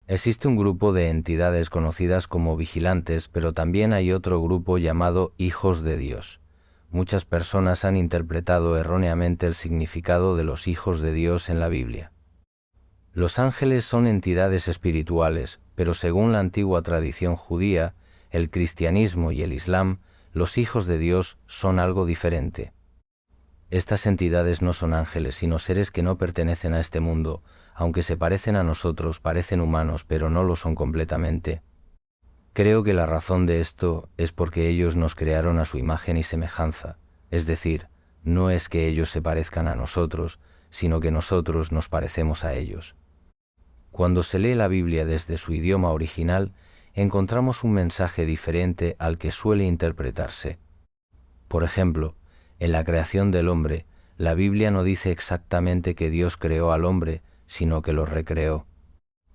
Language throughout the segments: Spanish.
Existe un grupo de entidades conocidas como vigilantes, pero también hay otro grupo llamado hijos de Dios. Muchas personas han interpretado erróneamente el significado de los hijos de Dios en la Biblia. Los ángeles son entidades espirituales, pero según la antigua tradición judía, el cristianismo y el islam, los hijos de Dios son algo diferente. Estas entidades no son ángeles, sino seres que no pertenecen a este mundo. Aunque se parecen a nosotros, parecen humanos, pero no lo son completamente. Creo que la razón de esto es porque ellos nos crearon a su imagen y semejanza, es decir, no es que ellos se parezcan a nosotros, sino que nosotros nos parecemos a ellos. Cuando se lee la Biblia desde su idioma original, encontramos un mensaje diferente al que suele interpretarse. Por ejemplo, en la creación del hombre, la Biblia no dice exactamente que Dios creó al hombre, sino que lo recreó.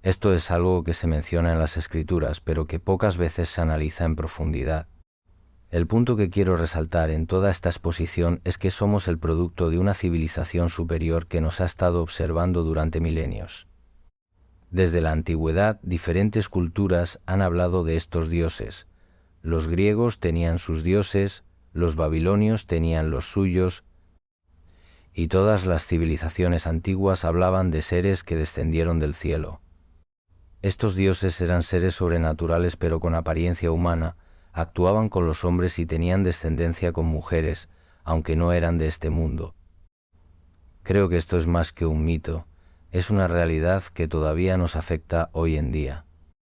Esto es algo que se menciona en las Escrituras, pero que pocas veces se analiza en profundidad. El punto que quiero resaltar en toda esta exposición es que somos el producto de una civilización superior que nos ha estado observando durante milenios. Desde la antigüedad, diferentes culturas han hablado de estos dioses. Los griegos tenían sus dioses, los babilonios tenían los suyos, y todas las civilizaciones antiguas hablaban de seres que descendieron del cielo. Estos dioses eran seres sobrenaturales pero con apariencia humana, actuaban con los hombres y tenían descendencia con mujeres, aunque no eran de este mundo. Creo que esto es más que un mito, es una realidad que todavía nos afecta hoy en día.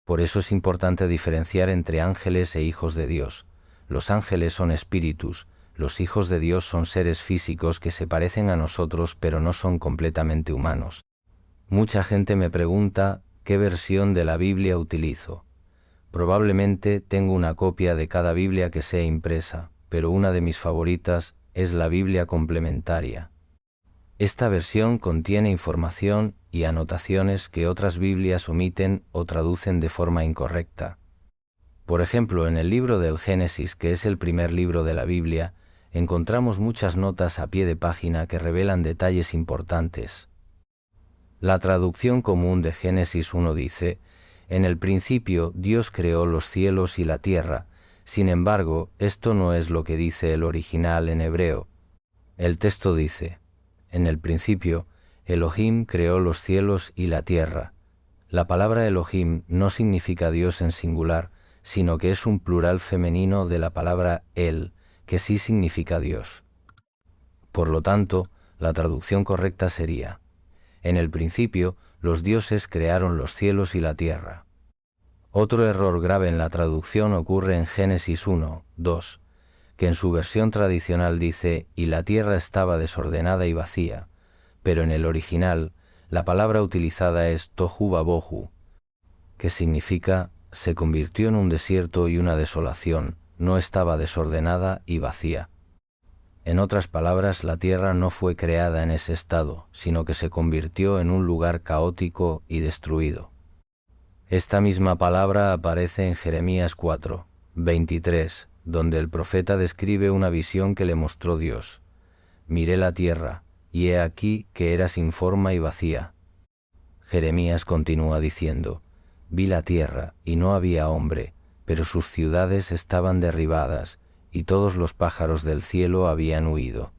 Por eso es importante diferenciar entre ángeles e hijos de Dios. Los ángeles son espíritus, los hijos de Dios son seres físicos que se parecen a nosotros pero no son completamente humanos. Mucha gente me pregunta qué versión de la Biblia utilizo. Probablemente tengo una copia de cada Biblia que sea impresa, pero una de mis favoritas es la Biblia complementaria. Esta versión contiene información y anotaciones que otras Biblias omiten o traducen de forma incorrecta. Por ejemplo, en el libro del Génesis, que es el primer libro de la Biblia, encontramos muchas notas a pie de página que revelan detalles importantes. La traducción común de Génesis 1 dice: «En el principio Dios creó los cielos y la tierra». Sin embargo, esto no es lo que dice el original en hebreo. El texto dice: «En el principio, Elohim creó los cielos y la tierra». La palabra Elohim no significa Dios en singular, sino que es un plural femenino de la palabra El, que sí significa Dios. Por lo tanto, la traducción correcta sería: «En el principio, los dioses crearon los cielos y la tierra». Otro error grave en la traducción ocurre en Génesis 1, 2, que en su versión tradicional dice: «y la tierra estaba desordenada y vacía», pero en el original, la palabra utilizada es tohu vabohu, que significa «se convirtió en un desierto y una desolación, no estaba desordenada y vacía». En otras palabras, la tierra no fue creada en ese estado, sino que se convirtió en un lugar caótico y destruido. Esta misma palabra aparece en Jeremías 4, 23, donde el profeta describe una visión que le mostró Dios. «Miré la tierra, y he aquí que era sin forma y vacía». Jeremías continúa diciendo: «Vi la tierra, y no había hombre, pero sus ciudades estaban derribadas, y todos los pájaros del cielo habían huido».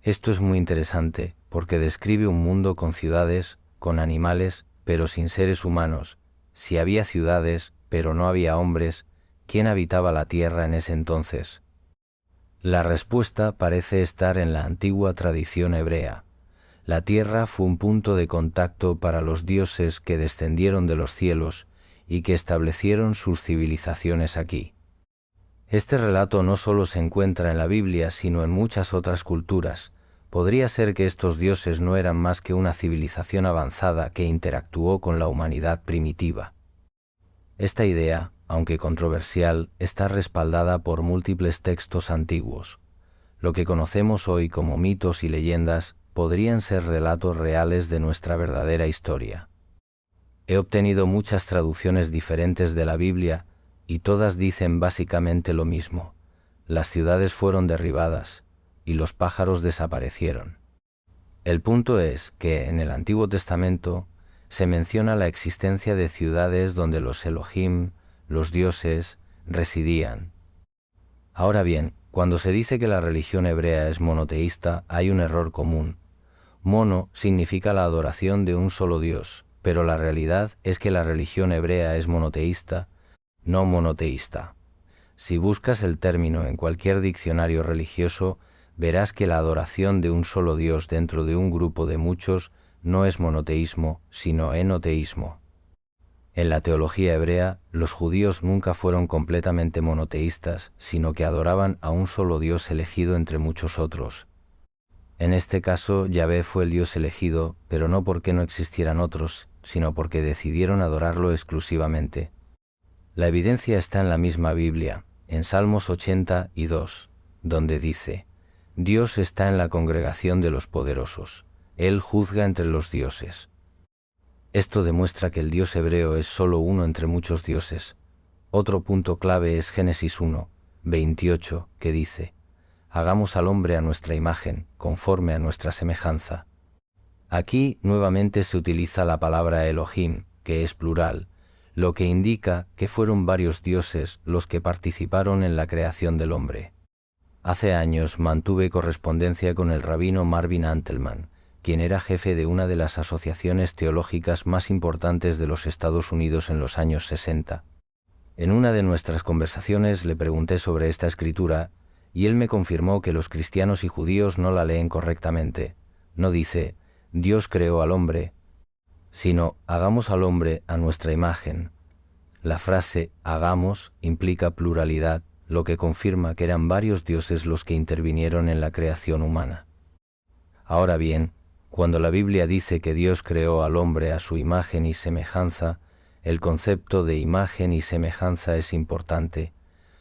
Esto es muy interesante, porque describe un mundo con ciudades, con animales, pero sin seres humanos. Si había ciudades, pero no había hombres, ¿quién habitaba la tierra en ese entonces? La respuesta parece estar en la antigua tradición hebrea. La tierra fue un punto de contacto para los dioses que descendieron de los cielos y que establecieron sus civilizaciones aquí. Este relato no solo se encuentra en la Biblia, sino en muchas otras culturas. Podría ser que estos dioses no eran más que una civilización avanzada que interactuó con la humanidad primitiva. Esta idea, aunque controversial, está respaldada por múltiples textos antiguos. Lo que conocemos hoy como mitos y leyendas podrían ser relatos reales de nuestra verdadera historia. He obtenido muchas traducciones diferentes de la Biblia y todas dicen básicamente lo mismo: las ciudades fueron derribadas y los pájaros desaparecieron. El punto es que en el Antiguo Testamento se menciona la existencia de ciudades donde los Elohim, los dioses, residían. Ahora bien, cuando se dice que la religión hebrea es monoteísta, hay un error común. Mono significa la adoración de un solo Dios, pero la realidad es que la religión hebrea es monoteísta, no monoteísta. Si buscas el término en cualquier diccionario religioso, verás que la adoración de un solo Dios dentro de un grupo de muchos no es monoteísmo, sino enoteísmo. En la teología hebrea, los judíos nunca fueron completamente monoteístas, sino que adoraban a un solo Dios elegido entre muchos otros. En este caso, Yahvé fue el Dios elegido, pero no porque no existieran otros, sino porque decidieron adorarlo exclusivamente. La evidencia está en la misma Biblia, en Salmos 82, donde dice: Dios está en la congregación de los poderosos, Él juzga entre los dioses. Esto demuestra que el Dios hebreo es solo uno entre muchos dioses. Otro punto clave es Génesis 1, 28, que dice: Hagamos al hombre a nuestra imagen, conforme a nuestra semejanza. Aquí nuevamente se utiliza la palabra Elohim, que es plural, lo que indica que fueron varios dioses los que participaron en la creación del hombre. Hace años mantuve correspondencia con el rabino Marvin Antelman, quien era jefe de una de las asociaciones teológicas más importantes de los Estados Unidos en los años 60. En una de nuestras conversaciones le pregunté sobre esta escritura, y él me confirmó que los cristianos y judíos no la leen correctamente. No dice, Dios creó al hombre, sino, hagamos al hombre a nuestra imagen. La frase hagamos implica pluralidad, lo que confirma que eran varios dioses los que intervinieron en la creación humana. Ahora bien, cuando la Biblia dice que Dios creó al hombre a su imagen y semejanza, el concepto de imagen y semejanza es importante.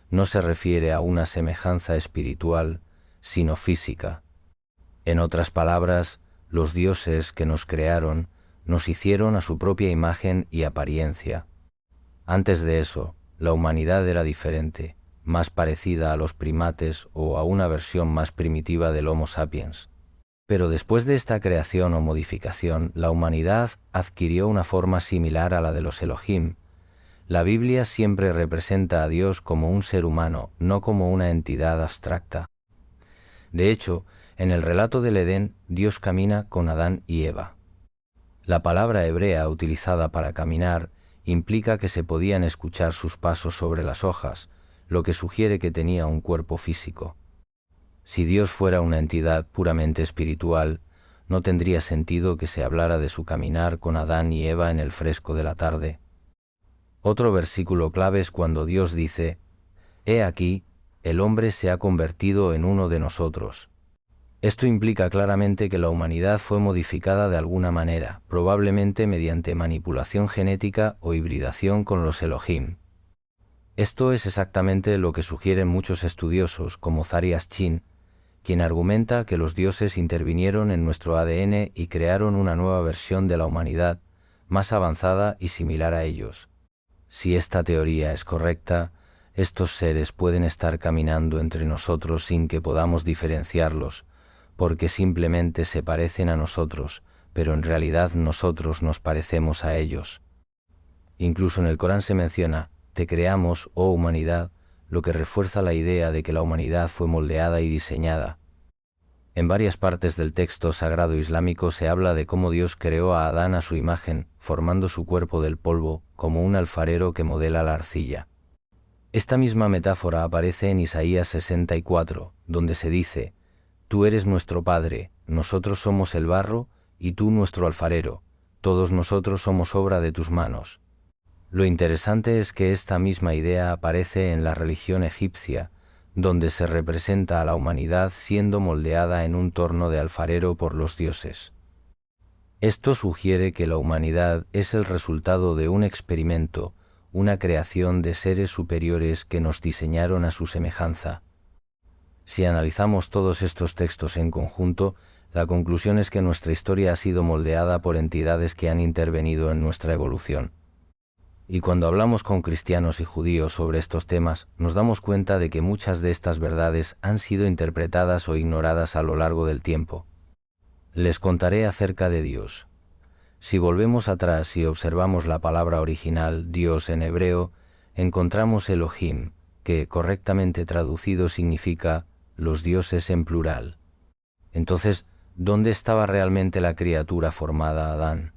No se refiere a una semejanza espiritual, sino física. En otras palabras, los dioses que nos crearon nos hicieron a su propia imagen y apariencia. Antes de eso, la humanidad era diferente, más parecida a los primates o a una versión más primitiva del Homo sapiens. Pero después de esta creación o modificación, la humanidad adquirió una forma similar a la de los Elohim. La Biblia siempre representa a Dios como un ser humano, no como una entidad abstracta. De hecho, en el relato del Edén, Dios camina con Adán y Eva. La palabra hebrea utilizada para caminar implica que se podían escuchar sus pasos sobre las hojas, lo que sugiere que tenía un cuerpo físico. Si Dios fuera una entidad puramente espiritual, no tendría sentido que se hablara de su caminar con Adán y Eva en el fresco de la tarde. Otro versículo clave es cuando Dios dice, «He aquí, el hombre se ha convertido en uno de nosotros». Esto implica claramente que la humanidad fue modificada de alguna manera, probablemente mediante manipulación genética o hibridación con los Elohim. Esto es exactamente lo que sugieren muchos estudiosos, como Zarias Chin, quien argumenta que los dioses intervinieron en nuestro ADN y crearon una nueva versión de la humanidad, más avanzada y similar a ellos. Si esta teoría es correcta, estos seres pueden estar caminando entre nosotros sin que podamos diferenciarlos, porque simplemente se parecen a nosotros, pero en realidad nosotros nos parecemos a ellos. Incluso en el Corán se menciona, «Te creamos, oh humanidad», lo que refuerza la idea de que la humanidad fue moldeada y diseñada. En varias partes del texto sagrado islámico se habla de cómo Dios creó a Adán a su imagen, formando su cuerpo del polvo, como un alfarero que modela la arcilla. Esta misma metáfora aparece en Isaías 64, donde se dice, «Tú eres nuestro Padre, nosotros somos el barro, y tú nuestro alfarero, todos nosotros somos obra de tus manos». Lo interesante es que esta misma idea aparece en la religión egipcia, donde se representa a la humanidad siendo moldeada en un torno de alfarero por los dioses. Esto sugiere que la humanidad es el resultado de un experimento, una creación de seres superiores que nos diseñaron a su semejanza. Si analizamos todos estos textos en conjunto, la conclusión es que nuestra historia ha sido moldeada por entidades que han intervenido en nuestra evolución. Y cuando hablamos con cristianos y judíos sobre estos temas, nos damos cuenta de que muchas de estas verdades han sido interpretadas o ignoradas a lo largo del tiempo. Les contaré acerca de Dios. Si volvemos atrás y observamos la palabra original, Dios en hebreo, encontramos Elohim, que correctamente traducido significa los dioses en plural. Entonces, ¿dónde estaba realmente la criatura formada Adán?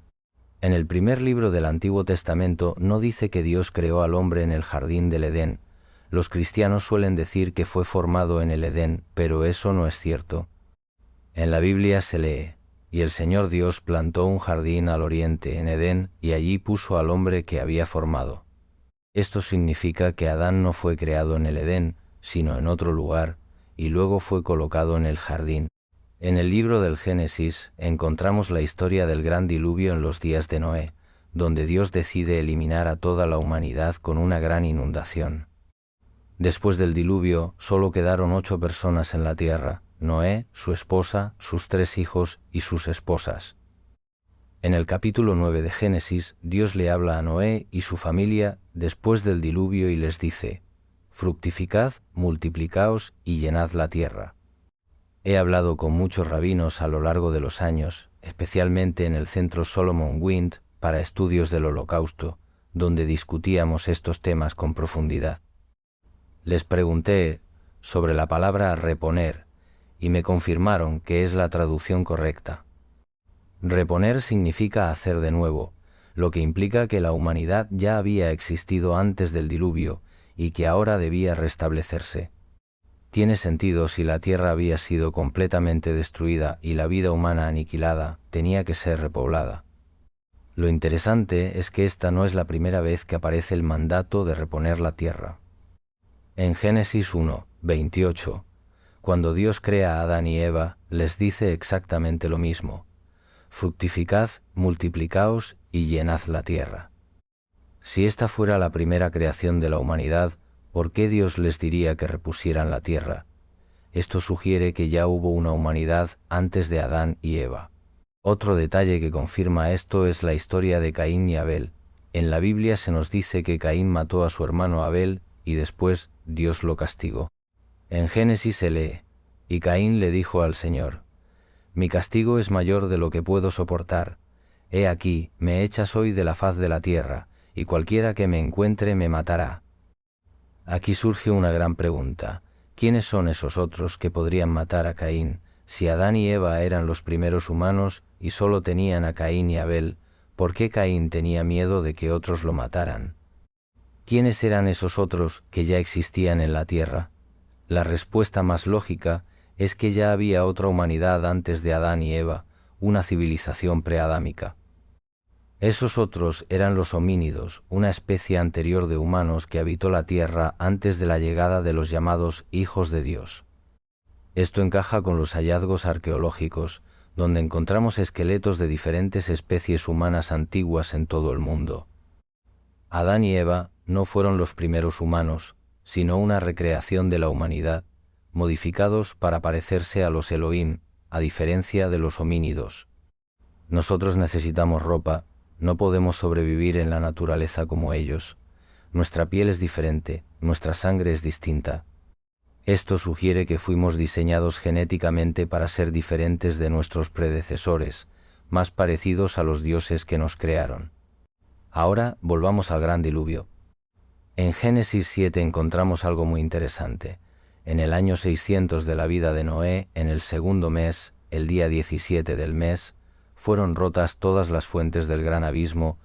En el primer libro del Antiguo Testamento no dice que Dios creó al hombre en el jardín del Edén. Los cristianos suelen decir que fue formado en el Edén, pero eso no es cierto. En la Biblia se lee: y el Señor Dios plantó un jardín al oriente en Edén, y allí puso al hombre que había formado. Esto significa que Adán no fue creado en el Edén, sino en otro lugar, y luego fue colocado en el jardín. En el libro del Génesis encontramos la historia del gran diluvio en los días de Noé, donde Dios decide eliminar a toda la humanidad con una gran inundación. Después del diluvio solo quedaron 8 personas en la tierra: Noé, su esposa, sus 3 hijos y sus esposas. En el capítulo 9 de Génesis, Dios le habla a Noé y su familia después del diluvio y les dice: fructificad, multiplicaos y llenad la tierra. He hablado con muchos rabinos a lo largo de los años, especialmente en el centro Solomon Wind para estudios del Holocausto, donde discutíamos estos temas con profundidad. Les pregunté sobre la palabra reponer y me confirmaron que es la traducción correcta. Reponer significa hacer de nuevo, lo que implica que la humanidad ya había existido antes del diluvio y que ahora debía restablecerse. Tiene sentido si la tierra había sido completamente destruida y la vida humana aniquilada, tenía que ser repoblada. Lo interesante es que esta no es la primera vez que aparece el mandato de reponer la tierra. En Génesis 1, 28, cuando Dios crea a Adán y Eva, les dice exactamente lo mismo: fructificad, multiplicaos y llenad la tierra. Si esta fuera la primera creación de la humanidad, ¿por qué Dios les diría que repusieran la tierra? Esto sugiere que ya hubo una humanidad antes de Adán y Eva. Otro detalle que confirma esto es la historia de Caín y Abel. En la Biblia se nos dice que Caín mató a su hermano Abel y después Dios lo castigó. En Génesis se lee: y Caín le dijo al Señor: mi castigo es mayor de lo que puedo soportar. He aquí, me echas hoy de la faz de la tierra, y cualquiera que me encuentre me matará. Aquí surge una gran pregunta: ¿quiénes son esos otros que podrían matar a Caín? Si Adán y Eva eran los primeros humanos y solo tenían a Caín y Abel, ¿por qué Caín tenía miedo de que otros lo mataran? ¿Quiénes eran esos otros que ya existían en la tierra? La respuesta más lógica es que ya había otra humanidad antes de Adán y Eva, una civilización preadámica. Esos otros eran los homínidos, una especie anterior de humanos que habitó la tierra antes de la llegada de los llamados hijos de Dios. Esto encaja con los hallazgos arqueológicos, donde encontramos esqueletos de diferentes especies humanas antiguas en todo el mundo. Adán y Eva no fueron los primeros humanos, sino una recreación de la humanidad, modificados para parecerse a los Elohim, a diferencia de los homínidos. Nosotros necesitamos ropa, no podemos sobrevivir en la naturaleza como ellos. Nuestra piel es diferente, nuestra sangre es distinta. Esto sugiere que fuimos diseñados genéticamente para ser diferentes de nuestros predecesores, más parecidos a los dioses que nos crearon. Ahora volvamos al gran diluvio. En Génesis 7 encontramos algo muy interesante. En el año 600 de la vida de Noé, en el segundo mes, el día 17 del mes, fueron rotas todas las fuentes del gran abismo,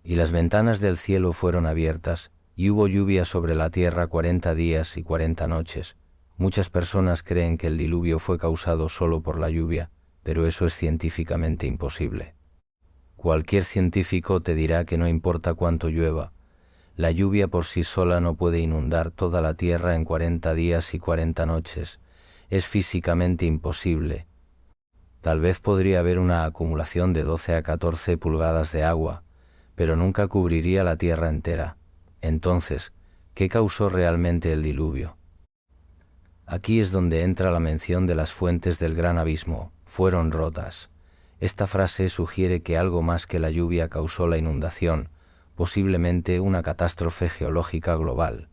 y las ventanas del cielo fueron abiertas, y hubo lluvia sobre la tierra 40 días y 40 noches. Muchas personas creen que el diluvio fue causado solo por la lluvia, pero eso es científicamente imposible. Cualquier científico te dirá que no importa cuánto llueva, la lluvia por sí sola no puede inundar toda la tierra en 40 días y 40 noches. Es físicamente imposible. Tal vez podría haber una acumulación de 12 a 14 pulgadas de agua, pero nunca cubriría la tierra entera. Entonces, ¿qué causó realmente el diluvio? Aquí es donde entra la mención de las fuentes del gran abismo. Fueron rotas. Esta frase sugiere que algo más que la lluvia causó la inundación, posiblemente una catástrofe geológica global.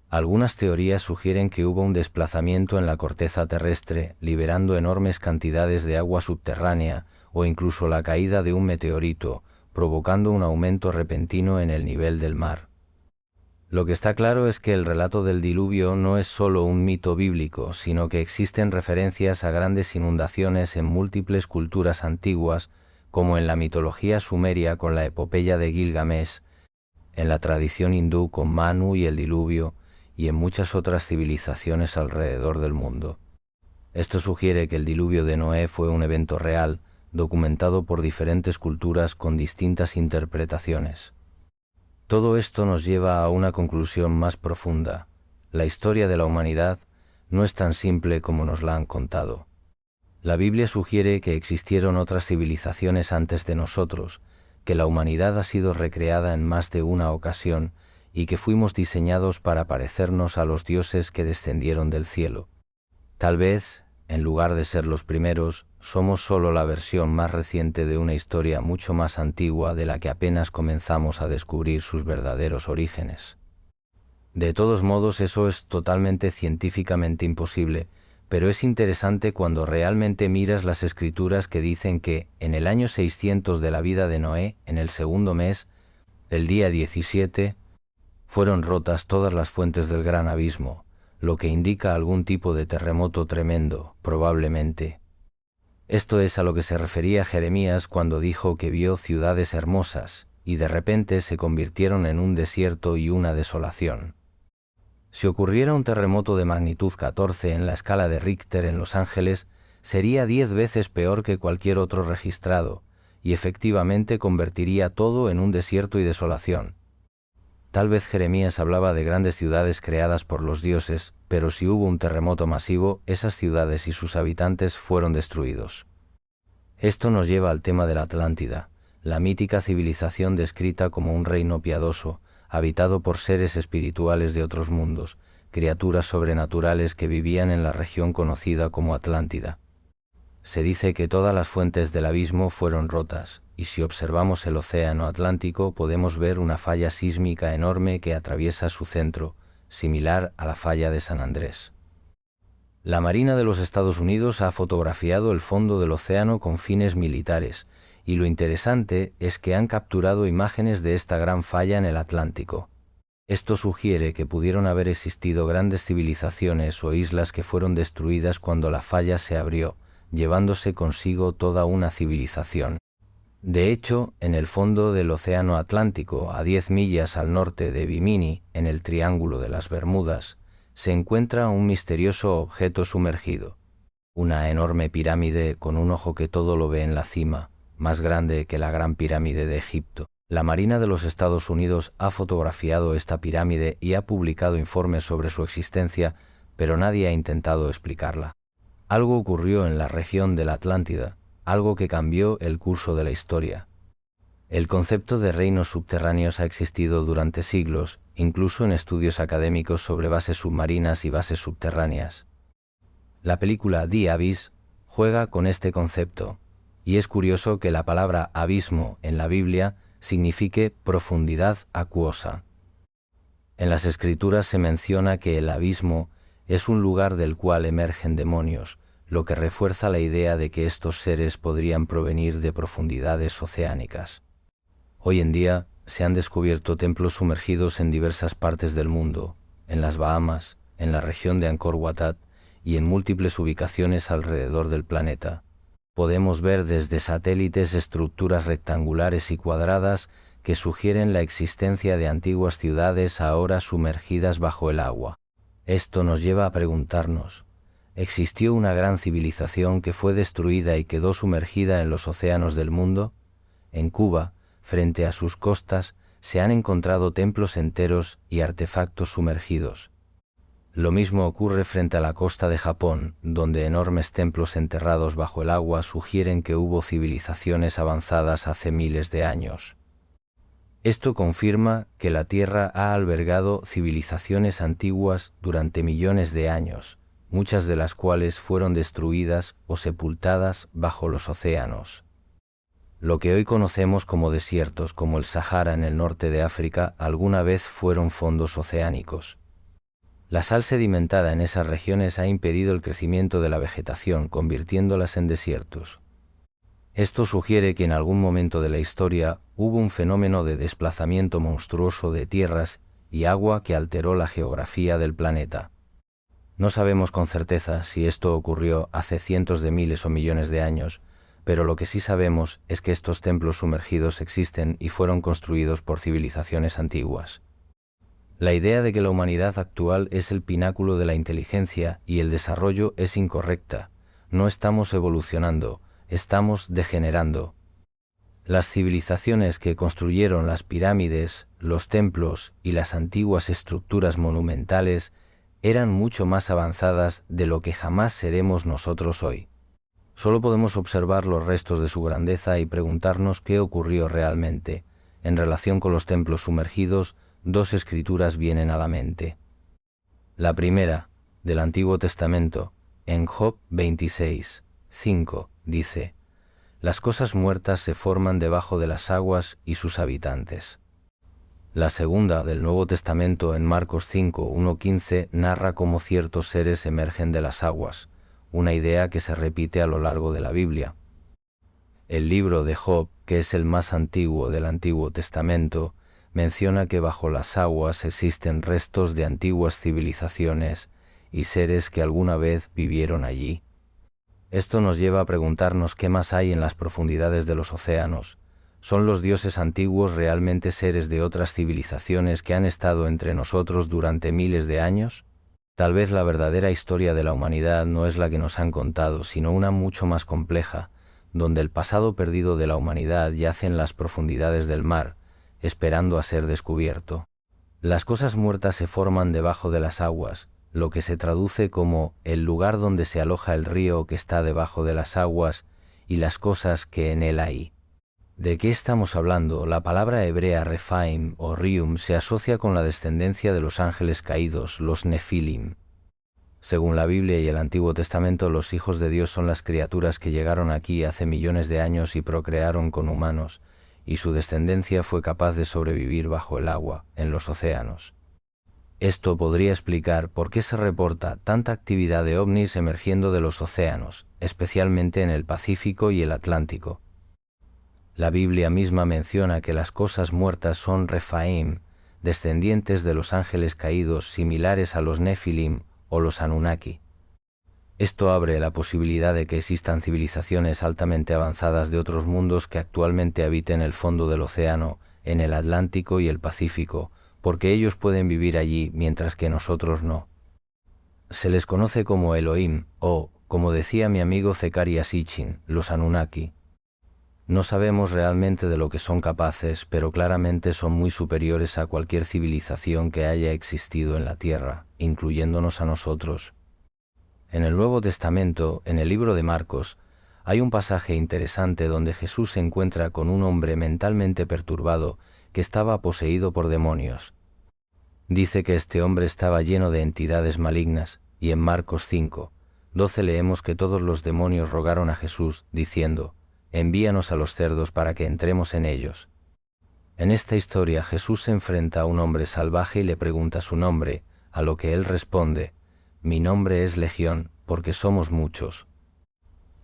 Algunas teorías sugieren que hubo un desplazamiento en la corteza terrestre, liberando enormes cantidades de agua subterránea, o incluso la caída de un meteorito, provocando un aumento repentino en el nivel del mar. Lo que está claro es que el relato del diluvio no es solo un mito bíblico, sino que existen referencias a grandes inundaciones en múltiples culturas antiguas, como en la mitología sumeria con la epopeya de Gilgamesh, en la tradición hindú con Manu y el diluvio, y en muchas otras civilizaciones alrededor del mundo. Esto sugiere que el diluvio de Noé fue un evento real, documentado por diferentes culturas con distintas interpretaciones. Todo esto nos lleva a una conclusión más profunda. La historia de la humanidad no es tan simple como nos la han contado. La Biblia sugiere que existieron otras civilizaciones antes de nosotros, que la humanidad ha sido recreada en más de una ocasión y que fuimos diseñados para parecernos a los dioses que descendieron del cielo. Tal vez, en lugar de ser los primeros, somos solo la versión más reciente de una historia mucho más antigua de la que apenas comenzamos a descubrir sus verdaderos orígenes. De todos modos, eso es totalmente científicamente imposible, pero es interesante cuando realmente miras las escrituras que dicen que, en el año 600 de la vida de Noé, en el segundo mes, el día 17, fueron rotas todas las fuentes del gran abismo, lo que indica algún tipo de terremoto tremendo, probablemente. Esto es a lo que se refería Jeremías cuando dijo que vio ciudades hermosas, y de repente se convirtieron en un desierto y una desolación. Si ocurriera un terremoto de magnitud 14 en la escala de Richter en Los Ángeles, sería 10 veces peor que cualquier otro registrado, y efectivamente convertiría todo en un desierto y desolación. Tal vez Jeremías hablaba de grandes ciudades creadas por los dioses, pero si hubo un terremoto masivo, esas ciudades y sus habitantes fueron destruidos. Esto nos lleva al tema de la Atlántida, la mítica civilización descrita como un reino piadoso, habitado por seres espirituales de otros mundos, criaturas sobrenaturales que vivían en la región conocida como Atlántida. Se dice que todas las fuentes del abismo fueron rotas, y si observamos el océano Atlántico podemos ver una falla sísmica enorme que atraviesa su centro, similar a la falla de San Andrés. La Marina de los Estados Unidos ha fotografiado el fondo del océano con fines militares, y lo interesante es que han capturado imágenes de esta gran falla en el Atlántico. Esto sugiere que pudieron haber existido grandes civilizaciones o islas que fueron destruidas cuando la falla se abrió, llevándose consigo toda una civilización. De hecho, en el fondo del océano Atlántico, a 10 millas al norte de Bimini, en el Triángulo de las Bermudas, se encuentra un misterioso objeto sumergido. Una enorme pirámide con un ojo que todo lo ve en la cima, más grande que la Gran Pirámide de Egipto. La Marina de los Estados Unidos ha fotografiado esta pirámide y ha publicado informes sobre su existencia, pero nadie ha intentado explicarla. Algo ocurrió en la región de la Atlántida, algo que cambió el curso de la historia. El concepto de reinos subterráneos ha existido durante siglos, incluso en estudios académicos sobre bases submarinas y bases subterráneas. La película The Abyss juega con este concepto, y es curioso que la palabra abismo en la Biblia signifique profundidad acuosa. En las Escrituras se menciona que el abismo es un lugar del cual emergen demonios, lo que refuerza la idea de que estos seres podrían provenir de profundidades oceánicas. Hoy en día se han descubierto templos sumergidos en diversas partes del mundo, en las Bahamas, en la región de Angkor Wat y en múltiples ubicaciones alrededor del planeta. Podemos ver desde satélites estructuras rectangulares y cuadradas que sugieren la existencia de antiguas ciudades ahora sumergidas bajo el agua. Esto nos lleva a preguntarnos, ¿existió una gran civilización que fue destruida y quedó sumergida en los océanos del mundo? En Cuba, frente a sus costas, se han encontrado templos enteros y artefactos sumergidos. Lo mismo ocurre frente a la costa de Japón, donde enormes templos enterrados bajo el agua sugieren que hubo civilizaciones avanzadas hace miles de años. Esto confirma que la Tierra ha albergado civilizaciones antiguas durante millones de años, muchas de las cuales fueron destruidas o sepultadas bajo los océanos. Lo que hoy conocemos como desiertos, como el Sahara en el norte de África, alguna vez fueron fondos oceánicos. La sal sedimentada en esas regiones ha impedido el crecimiento de la vegetación, convirtiéndolas en desiertos. Esto sugiere que en algún momento de la historia hubo un fenómeno de desplazamiento monstruoso de tierras y agua que alteró la geografía del planeta. No sabemos con certeza si esto ocurrió hace cientos de miles o millones de años, pero lo que sí sabemos es que estos templos sumergidos existen y fueron construidos por civilizaciones antiguas. La idea de que la humanidad actual es el pináculo de la inteligencia y el desarrollo es incorrecta. No estamos evolucionando, estamos degenerando. Las civilizaciones que construyeron las pirámides, los templos y las antiguas estructuras monumentales eran mucho más avanzadas de lo que jamás seremos nosotros hoy. Solo podemos observar los restos de su grandeza y preguntarnos qué ocurrió realmente. En relación con los templos sumergidos, dos escrituras vienen a la mente. La primera, del Antiguo Testamento, en Job 26, 5, dice: «Las cosas muertas se forman debajo de las aguas y sus habitantes». La segunda, del Nuevo Testamento, en Marcos 5, 1-15, narra cómo ciertos seres emergen de las aguas, una idea que se repite a lo largo de la Biblia. El libro de Job, que es el más antiguo del Antiguo Testamento, menciona que bajo las aguas existen restos de antiguas civilizaciones y seres que alguna vez vivieron allí. Esto nos lleva a preguntarnos qué más hay en las profundidades de los océanos. ¿Son los dioses antiguos realmente seres de otras civilizaciones que han estado entre nosotros durante miles de años? Tal vez la verdadera historia de la humanidad no es la que nos han contado, sino una mucho más compleja, donde el pasado perdido de la humanidad yace en las profundidades del mar, esperando a ser descubierto. Las cosas muertas se forman debajo de las aguas, lo que se traduce como el lugar donde se aloja el río que está debajo de las aguas y las cosas que en él hay. ¿De qué estamos hablando? La palabra hebrea Rephaim o Rium se asocia con la descendencia de los ángeles caídos, los Nefilim. Según la Biblia y el Antiguo Testamento, los hijos de Dios son las criaturas que llegaron aquí hace millones de años y procrearon con humanos, y su descendencia fue capaz de sobrevivir bajo el agua, en los océanos. Esto podría explicar por qué se reporta tanta actividad de ovnis emergiendo de los océanos, especialmente en el Pacífico y el Atlántico. La Biblia misma menciona que las cosas muertas son Rephaim, descendientes de los ángeles caídos similares a los Nefilim o los Anunnaki. Esto abre la posibilidad de que existan civilizaciones altamente avanzadas de otros mundos que actualmente habiten el fondo del océano, en el Atlántico y el Pacífico, porque ellos pueden vivir allí mientras que nosotros no. Se les conoce como Elohim o, como decía mi amigo Zecaria Sitchin, los Anunnaki. No sabemos realmente de lo que son capaces, pero claramente son muy superiores a cualquier civilización que haya existido en la Tierra, incluyéndonos a nosotros. En el Nuevo Testamento, en el libro de Marcos, hay un pasaje interesante donde Jesús se encuentra con un hombre mentalmente perturbado que estaba poseído por demonios. Dice que este hombre estaba lleno de entidades malignas, y en Marcos 5, 12 leemos que todos los demonios rogaron a Jesús, diciendo: «Envíanos a los cerdos para que entremos en ellos». En esta historia Jesús se enfrenta a un hombre salvaje y le pregunta su nombre, a lo que él responde: «Mi nombre es Legión, porque somos muchos».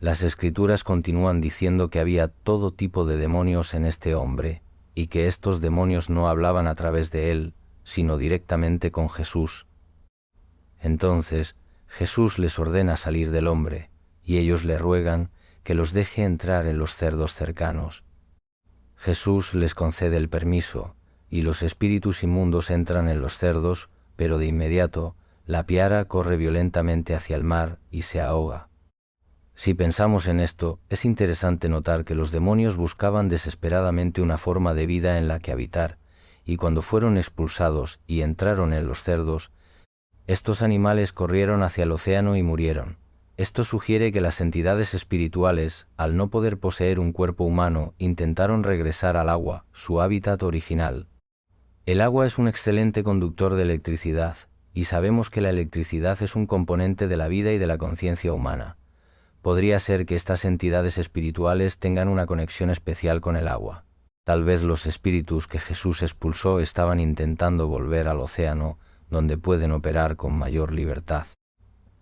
Las Escrituras continúan diciendo que había todo tipo de demonios en este hombre, y que estos demonios no hablaban a través de él, sino directamente con Jesús. Entonces, Jesús les ordena salir del hombre, y ellos le ruegan que los deje entrar en los cerdos cercanos. Jesús les concede el permiso, y los espíritus inmundos entran en los cerdos, pero de inmediato, la piara corre violentamente hacia el mar y se ahoga. Si pensamos en esto, es interesante notar que los demonios buscaban desesperadamente una forma de vida en la que habitar, y cuando fueron expulsados y entraron en los cerdos, estos animales corrieron hacia el océano y murieron. Esto sugiere que las entidades espirituales, al no poder poseer un cuerpo humano, intentaron regresar al agua, su hábitat original. El agua es un excelente conductor de electricidad, y sabemos que la electricidad es un componente de la vida y de la conciencia humana. Podría ser que estas entidades espirituales tengan una conexión especial con el agua. Tal vez los espíritus que Jesús expulsó estaban intentando volver al océano, donde pueden operar con mayor libertad.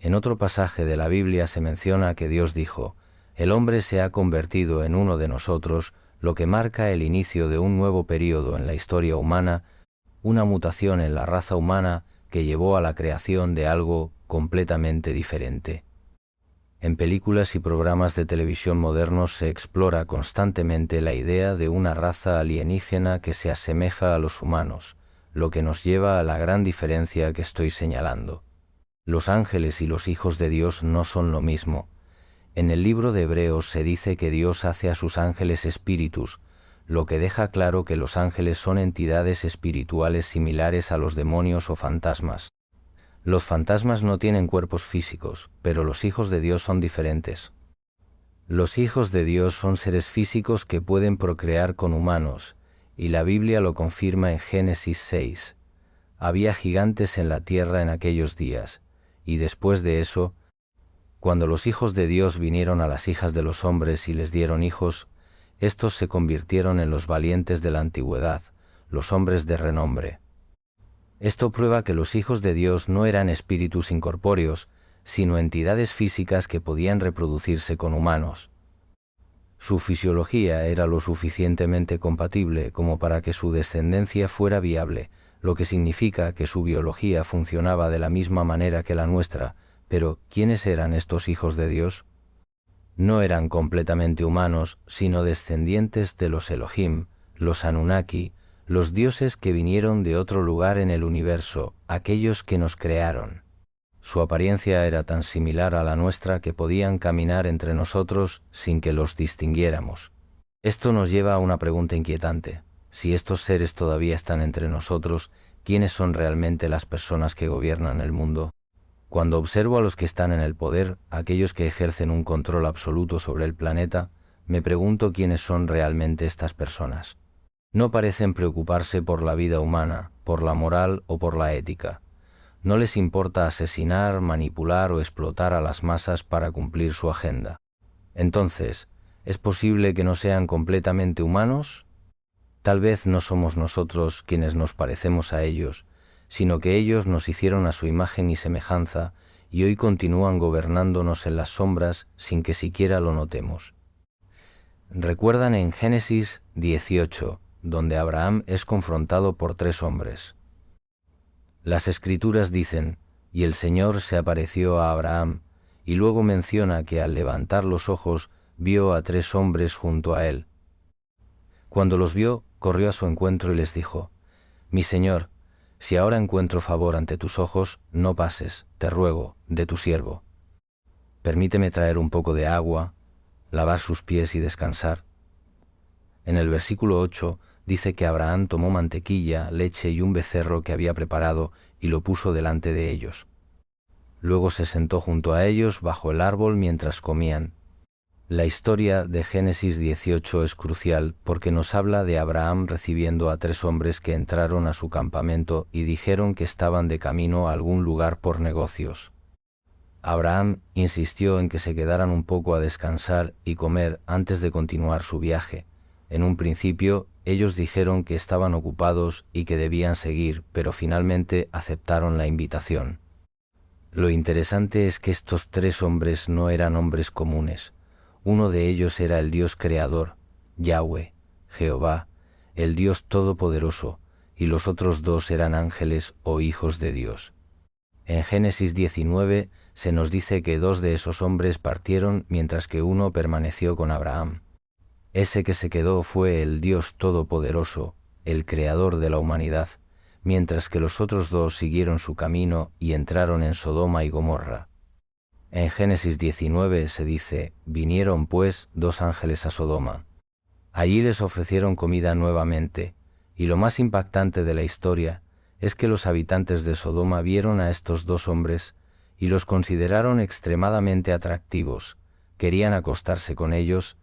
En otro pasaje de la Biblia se menciona que Dios dijo: El hombre se ha convertido en uno de nosotros, lo que marca el inicio de un nuevo período en la historia humana, una mutación en la raza humana que llevó a la creación de algo completamente diferente. En películas y programas de televisión modernos se explora constantemente la idea de una raza alienígena que se asemeja a los humanos, lo que nos lleva a la gran diferencia que estoy señalando. Los ángeles y los hijos de Dios no son lo mismo. En el libro de Hebreos se dice que Dios hace a sus ángeles espíritus, lo que deja claro que los ángeles son entidades espirituales similares a los demonios o fantasmas. Los fantasmas no tienen cuerpos físicos, pero los hijos de Dios son diferentes. Los hijos de Dios son seres físicos que pueden procrear con humanos, y la Biblia lo confirma en Génesis 6. Había gigantes en la tierra en aquellos días, y después de eso, cuando los hijos de Dios vinieron a las hijas de los hombres y les dieron hijos, estos se convirtieron en los valientes de la antigüedad, los hombres de renombre. Esto prueba que los hijos de Dios no eran espíritus incorpóreos, sino entidades físicas que podían reproducirse con humanos. Su fisiología era lo suficientemente compatible como para que su descendencia fuera viable, lo que significa que su biología funcionaba de la misma manera que la nuestra. Pero, ¿quiénes eran estos hijos de Dios? No eran completamente humanos, sino descendientes de los Elohim, los Anunnaki, los dioses que vinieron de otro lugar en el universo, aquellos que nos crearon. Su apariencia era tan similar a la nuestra que podían caminar entre nosotros sin que los distinguiéramos. Esto nos lleva a una pregunta inquietante. Si estos seres todavía están entre nosotros, ¿quiénes son realmente las personas que gobiernan el mundo? Cuando observo a los que están en el poder, aquellos que ejercen un control absoluto sobre el planeta, me pregunto quiénes son realmente estas personas. No parecen preocuparse por la vida humana, por la moral o por la ética. No les importa asesinar, manipular o explotar a las masas para cumplir su agenda. Entonces, ¿es posible que no sean completamente humanos? Tal vez no somos nosotros quienes nos parecemos a ellos, sino que ellos nos hicieron a su imagen y semejanza y hoy continúan gobernándonos en las sombras sin que siquiera lo notemos. Recuerdan en Génesis 18, donde Abraham es confrontado por 3 hombres. Las Escrituras dicen, y el Señor se apareció a Abraham, y luego menciona que al levantar los ojos vio a 3 hombres junto a él. Cuando los vio, corrió a su encuentro y les dijo, «Mi Señor, si ahora encuentro favor ante tus ojos, no pases, te ruego, de tu siervo. Permíteme traer un poco de agua, lavar sus pies y descansar». En el versículo 8 dice que Abraham tomó mantequilla, leche y un becerro que había preparado y lo puso delante de ellos. Luego se sentó junto a ellos bajo el árbol mientras comían. La historia de Génesis 18 es crucial porque nos habla de Abraham recibiendo a 3 hombres que entraron a su campamento y dijeron que estaban de camino a algún lugar por negocios. Abraham insistió en que se quedaran un poco a descansar y comer antes de continuar su viaje. En un principio, ellos dijeron que estaban ocupados y que debían seguir, pero finalmente aceptaron la invitación. Lo interesante es que estos 3 hombres no eran hombres comunes. Uno de ellos era el Dios creador, Yahweh, Jehová, el Dios todopoderoso, y los otros 2 eran ángeles o hijos de Dios. En Génesis 19 se nos dice que 2 de esos hombres partieron mientras que uno permaneció con Abraham. Ese que se quedó fue el Dios todopoderoso, el creador de la humanidad, mientras que los otros 2 siguieron su camino y entraron en Sodoma y Gomorra. En Génesis 19 se dice, vinieron pues 2 ángeles a Sodoma. Allí les ofrecieron comida nuevamente, y lo más impactante de la historia es que los habitantes de Sodoma vieron a estos 2 hombres y los consideraron extremadamente atractivos, querían acostarse con ellos,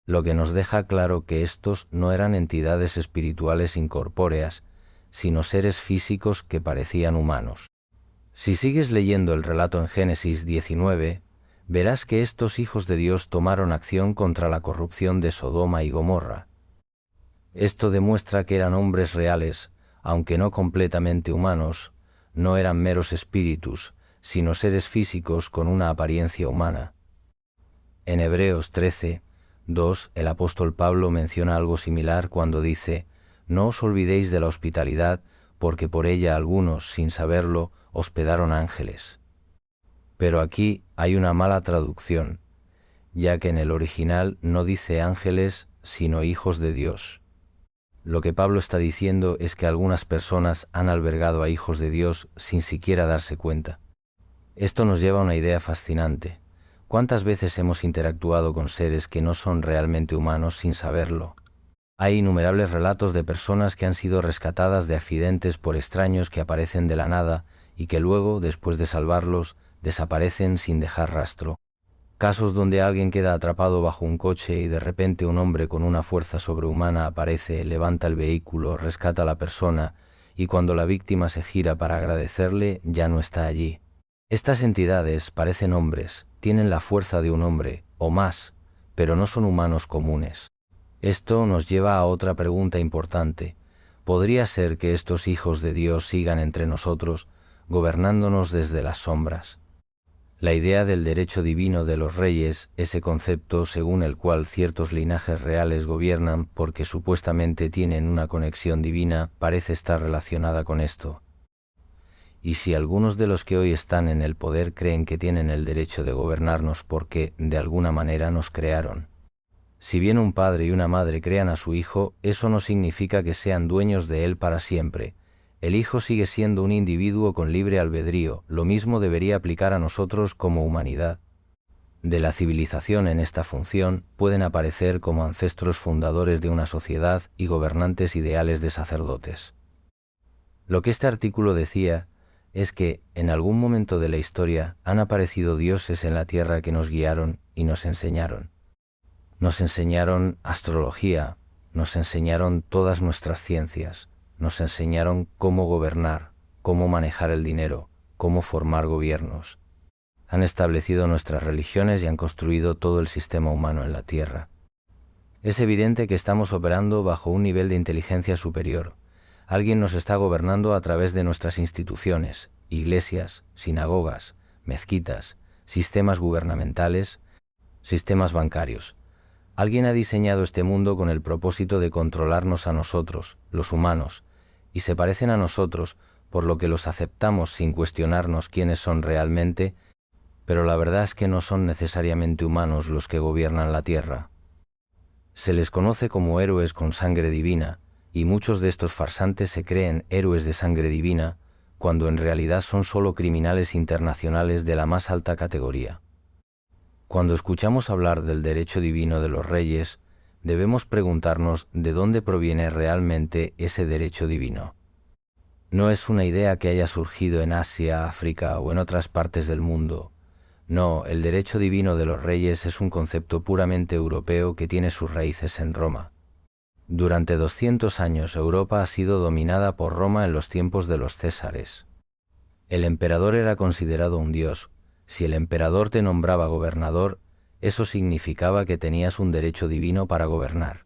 lo que nos deja claro que estos no eran entidades espirituales incorpóreas, sino seres físicos que parecían humanos. Si sigues leyendo el relato en Génesis 19, verás que estos hijos de Dios tomaron acción contra la corrupción de Sodoma y Gomorra. Esto demuestra que eran hombres reales, aunque no completamente humanos, no eran meros espíritus, sino seres físicos con una apariencia humana. En Hebreos 13, 2, el apóstol Pablo menciona algo similar cuando dice: «No os olvidéis de la hospitalidad, porque por ella algunos, sin saberlo, hospedaron ángeles». Pero aquí hay una mala traducción, ya que en el original no dice ángeles, sino hijos de Dios. Lo que Pablo está diciendo es que algunas personas han albergado a hijos de Dios sin siquiera darse cuenta. Esto nos lleva a una idea fascinante. ¿Cuántas veces hemos interactuado con seres que no son realmente humanos sin saberlo? Hay innumerables relatos de personas que han sido rescatadas de accidentes por extraños que aparecen de la nada y que luego, después de salvarlos, desaparecen sin dejar rastro. Casos donde alguien queda atrapado bajo un coche y de repente un hombre con una fuerza sobrehumana aparece, levanta el vehículo, rescata a la persona y cuando la víctima se gira para agradecerle, ya no está allí. Estas entidades parecen hombres, tienen la fuerza de un hombre, o más, pero no son humanos comunes. Esto nos lleva a otra pregunta importante. ¿Podría ser que estos hijos de Dios sigan entre nosotros, gobernándonos desde las sombras? La idea del derecho divino de los reyes, ese concepto según el cual ciertos linajes reales gobiernan porque supuestamente tienen una conexión divina, parece estar relacionada con esto. Y si algunos de los que hoy están en el poder creen que tienen el derecho de gobernarnos porque, de alguna manera, nos crearon. Si bien un padre y una madre crean a su hijo, eso no significa que sean dueños de él para siempre. El hijo sigue siendo un individuo con libre albedrío, lo mismo debería aplicar a nosotros como humanidad. De la civilización en esta función pueden aparecer como ancestros fundadores de una sociedad y gobernantes ideales de sacerdotes. Lo que este artículo decía es que, en algún momento de la historia, han aparecido dioses en la tierra que nos guiaron y nos enseñaron. Nos enseñaron astrología, nos enseñaron todas nuestras ciencias, nos enseñaron cómo gobernar, cómo manejar el dinero, cómo formar gobiernos. Han establecido nuestras religiones y han construido todo el sistema humano en la Tierra. Es evidente que estamos operando bajo un nivel de inteligencia superior. Alguien nos está gobernando a través de nuestras instituciones, iglesias, sinagogas, mezquitas, sistemas gubernamentales, sistemas bancarios. Alguien ha diseñado este mundo con el propósito de controlarnos a nosotros, los humanos, y se parecen a nosotros, por lo que los aceptamos sin cuestionarnos quiénes son realmente, pero la verdad es que no son necesariamente humanos los que gobiernan la Tierra. Se les conoce como héroes con sangre divina, y muchos de estos farsantes se creen héroes de sangre divina, cuando en realidad son solo criminales internacionales de la más alta categoría. Cuando escuchamos hablar del derecho divino de los reyes, debemos preguntarnos de dónde proviene realmente ese derecho divino. No es una idea que haya surgido en Asia, África o en otras partes del mundo. No, el derecho divino de los reyes es un concepto puramente europeo que tiene sus raíces en Roma. Durante 200 años Europa ha sido dominada por Roma en los tiempos de los Césares. El emperador era considerado un dios. Si el emperador te nombraba gobernador, eso significaba que tenías un derecho divino para gobernar.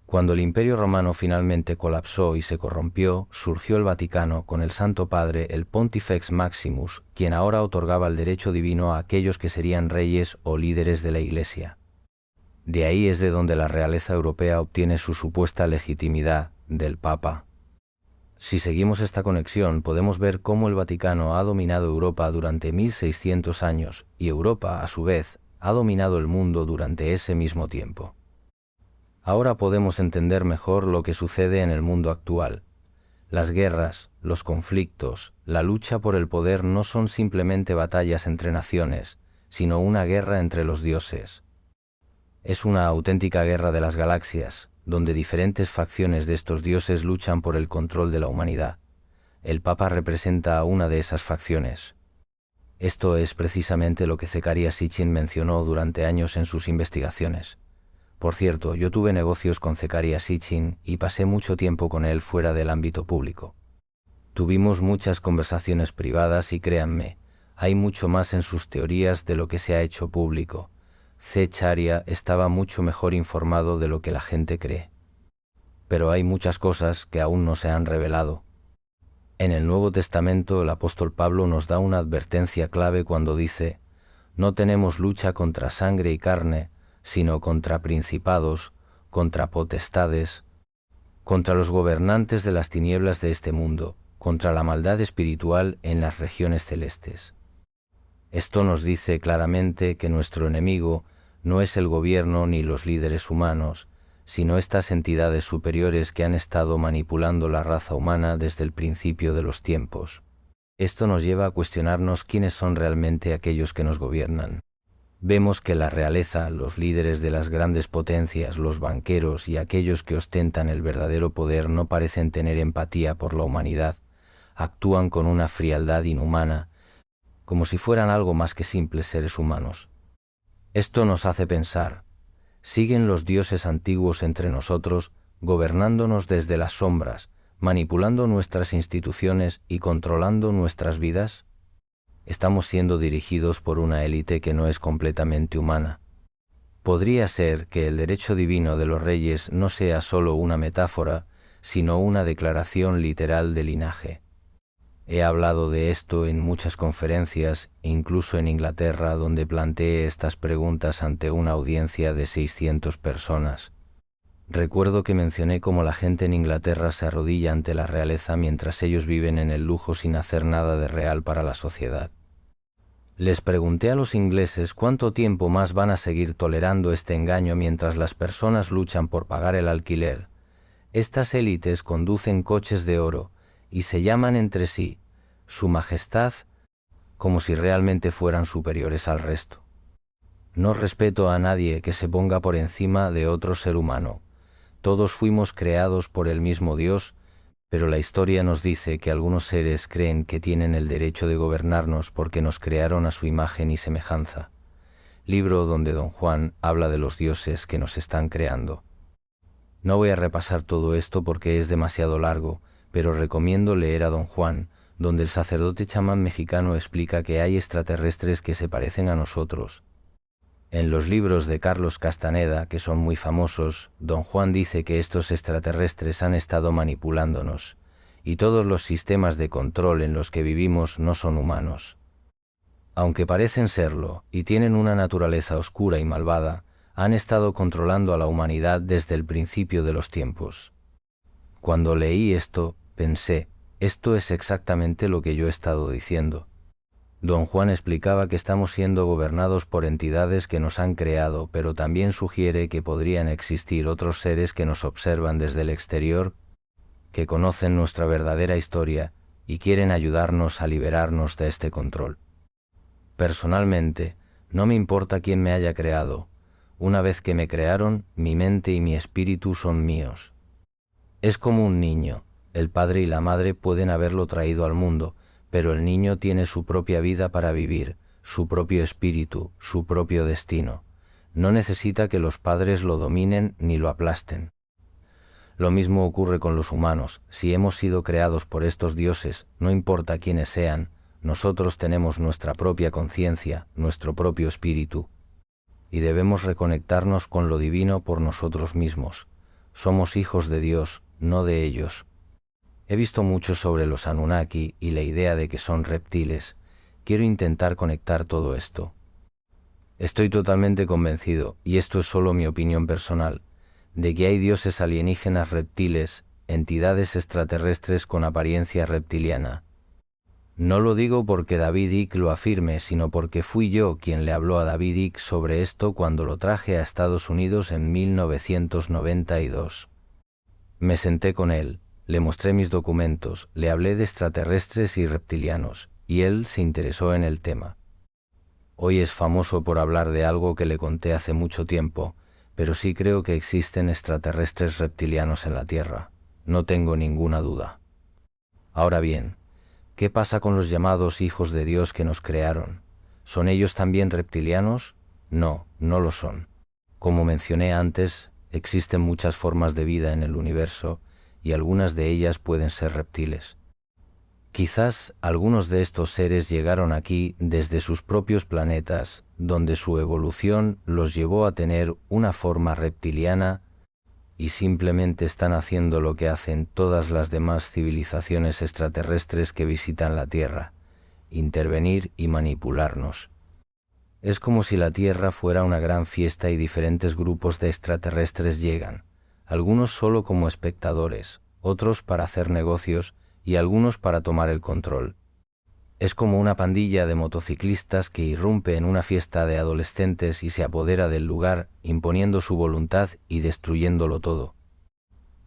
Cuando el Imperio Romano finalmente colapsó y se corrompió, surgió el Vaticano con el Santo Padre, el Pontifex Maximus, quien ahora otorgaba el derecho divino a aquellos que serían reyes o líderes de la Iglesia. De ahí es de donde la realeza europea obtiene su supuesta legitimidad, del Papa. Si seguimos esta conexión, podemos ver cómo el Vaticano ha dominado Europa durante 1600 años y Europa, a su vez, ha dominado el mundo durante ese mismo tiempo. Ahora podemos entender mejor lo que sucede en el mundo actual. Las guerras, los conflictos, la lucha por el poder no son simplemente batallas entre naciones, sino una guerra entre los dioses. Es una auténtica guerra de las galaxias, donde diferentes facciones de estos dioses luchan por el control de la humanidad. El Papa representa a una de esas facciones. Esto es precisamente lo que Zecharia Sitchin mencionó durante años en sus investigaciones. Por cierto, yo tuve negocios con Zecharia Sitchin y pasé mucho tiempo con él fuera del ámbito público. Tuvimos muchas conversaciones privadas y créanme, hay mucho más en sus teorías de lo que se ha hecho público. Zecharia estaba mucho mejor informado de lo que la gente cree. Pero hay muchas cosas que aún no se han revelado. En el Nuevo Testamento el apóstol Pablo nos da una advertencia clave cuando dice: No tenemos lucha contra sangre y carne, sino contra principados, contra potestades, contra los gobernantes de las tinieblas de este mundo, contra la maldad espiritual en las regiones celestes. Esto nos dice claramente que nuestro enemigo no es el gobierno ni los líderes humanos, sino estas entidades superiores que han estado manipulando la raza humana desde el principio de los tiempos. Esto nos lleva a cuestionarnos quiénes son realmente aquellos que nos gobiernan. Vemos que la realeza, los líderes de las grandes potencias, los banqueros y aquellos que ostentan el verdadero poder no parecen tener empatía por la humanidad, actúan con una frialdad inhumana, como si fueran algo más que simples seres humanos. Esto nos hace pensar, ¿siguen los dioses antiguos entre nosotros, gobernándonos desde las sombras, manipulando nuestras instituciones y controlando nuestras vidas? Estamos siendo dirigidos por una élite que no es completamente humana. Podría ser que el derecho divino de los reyes no sea solo una metáfora, sino una declaración literal de linaje. He hablado de esto en muchas conferencias, incluso en Inglaterra, donde planteé estas preguntas ante una audiencia de 600 personas. Recuerdo que mencioné cómo la gente en Inglaterra se arrodilla ante la realeza mientras ellos viven en el lujo sin hacer nada de real para la sociedad. Les pregunté a los ingleses cuánto tiempo más van a seguir tolerando este engaño mientras las personas luchan por pagar el alquiler. Estas élites conducen coches de oro y se llaman entre sí Su Majestad, como si realmente fueran superiores al resto. No respeto a nadie que se ponga por encima de otro ser humano. Todos fuimos creados por el mismo Dios, pero la historia nos dice que algunos seres creen que tienen el derecho de gobernarnos porque nos crearon a su imagen y semejanza. Libro donde Don Juan habla de los dioses que nos están creando. No voy a repasar todo esto porque es demasiado largo, pero recomiendo leer a Don Juan, donde el sacerdote chamán mexicano explica que hay extraterrestres que se parecen a nosotros. En los libros de Carlos Castaneda, que son muy famosos, Don Juan dice que estos extraterrestres han estado manipulándonos, y todos los sistemas de control en los que vivimos no son humanos. Aunque parecen serlo, y tienen una naturaleza oscura y malvada, han estado controlando a la humanidad desde el principio de los tiempos. Cuando leí esto, pensé, esto es exactamente lo que yo he estado diciendo. Don Juan explicaba que estamos siendo gobernados por entidades que nos han creado, pero también sugiere que podrían existir otros seres que nos observan desde el exterior, que conocen nuestra verdadera historia y quieren ayudarnos a liberarnos de este control. Personalmente, no me importa quién me haya creado. Una vez que me crearon, mi mente y mi espíritu son míos. Es como un niño. El padre y la madre pueden haberlo traído al mundo, pero el niño tiene su propia vida para vivir, su propio espíritu, su propio destino. No necesita que los padres lo dominen ni lo aplasten. Lo mismo ocurre con los humanos. Si hemos sido creados por estos dioses, no importa quiénes sean, nosotros tenemos nuestra propia conciencia, nuestro propio espíritu. Y debemos reconectarnos con lo divino por nosotros mismos. Somos hijos de Dios, no de ellos. He visto mucho sobre los Anunnaki y la idea de que son reptiles. Quiero intentar conectar todo esto. Estoy totalmente convencido, y esto es solo mi opinión personal, de que hay dioses alienígenas reptiles, entidades extraterrestres con apariencia reptiliana. No lo digo porque David Icke lo afirme, sino porque fui yo quien le habló a David Icke sobre esto cuando lo traje a Estados Unidos en 1992. Me senté con él. Le mostré mis documentos, le hablé de extraterrestres y reptilianos, y él se interesó en el tema. Hoy es famoso por hablar de algo que le conté hace mucho tiempo, pero sí creo que existen extraterrestres reptilianos en la Tierra. No tengo ninguna duda. Ahora bien, ¿qué pasa con los llamados hijos de Dios que nos crearon? ¿Son ellos también reptilianos? No, no lo son. Como mencioné antes, existen muchas formas de vida en el universo, y algunas de ellas pueden ser reptiles. Quizás algunos de estos seres llegaron aquí desde sus propios planetas, donde su evolución los llevó a tener una forma reptiliana y simplemente están haciendo lo que hacen todas las demás civilizaciones extraterrestres que visitan la Tierra, intervenir y manipularnos. Es como si la Tierra fuera una gran fiesta y diferentes grupos de extraterrestres llegan, algunos solo como espectadores, otros para hacer negocios y algunos para tomar el control. Es como una pandilla de motociclistas que irrumpe en una fiesta de adolescentes y se apodera del lugar, imponiendo su voluntad y destruyéndolo todo.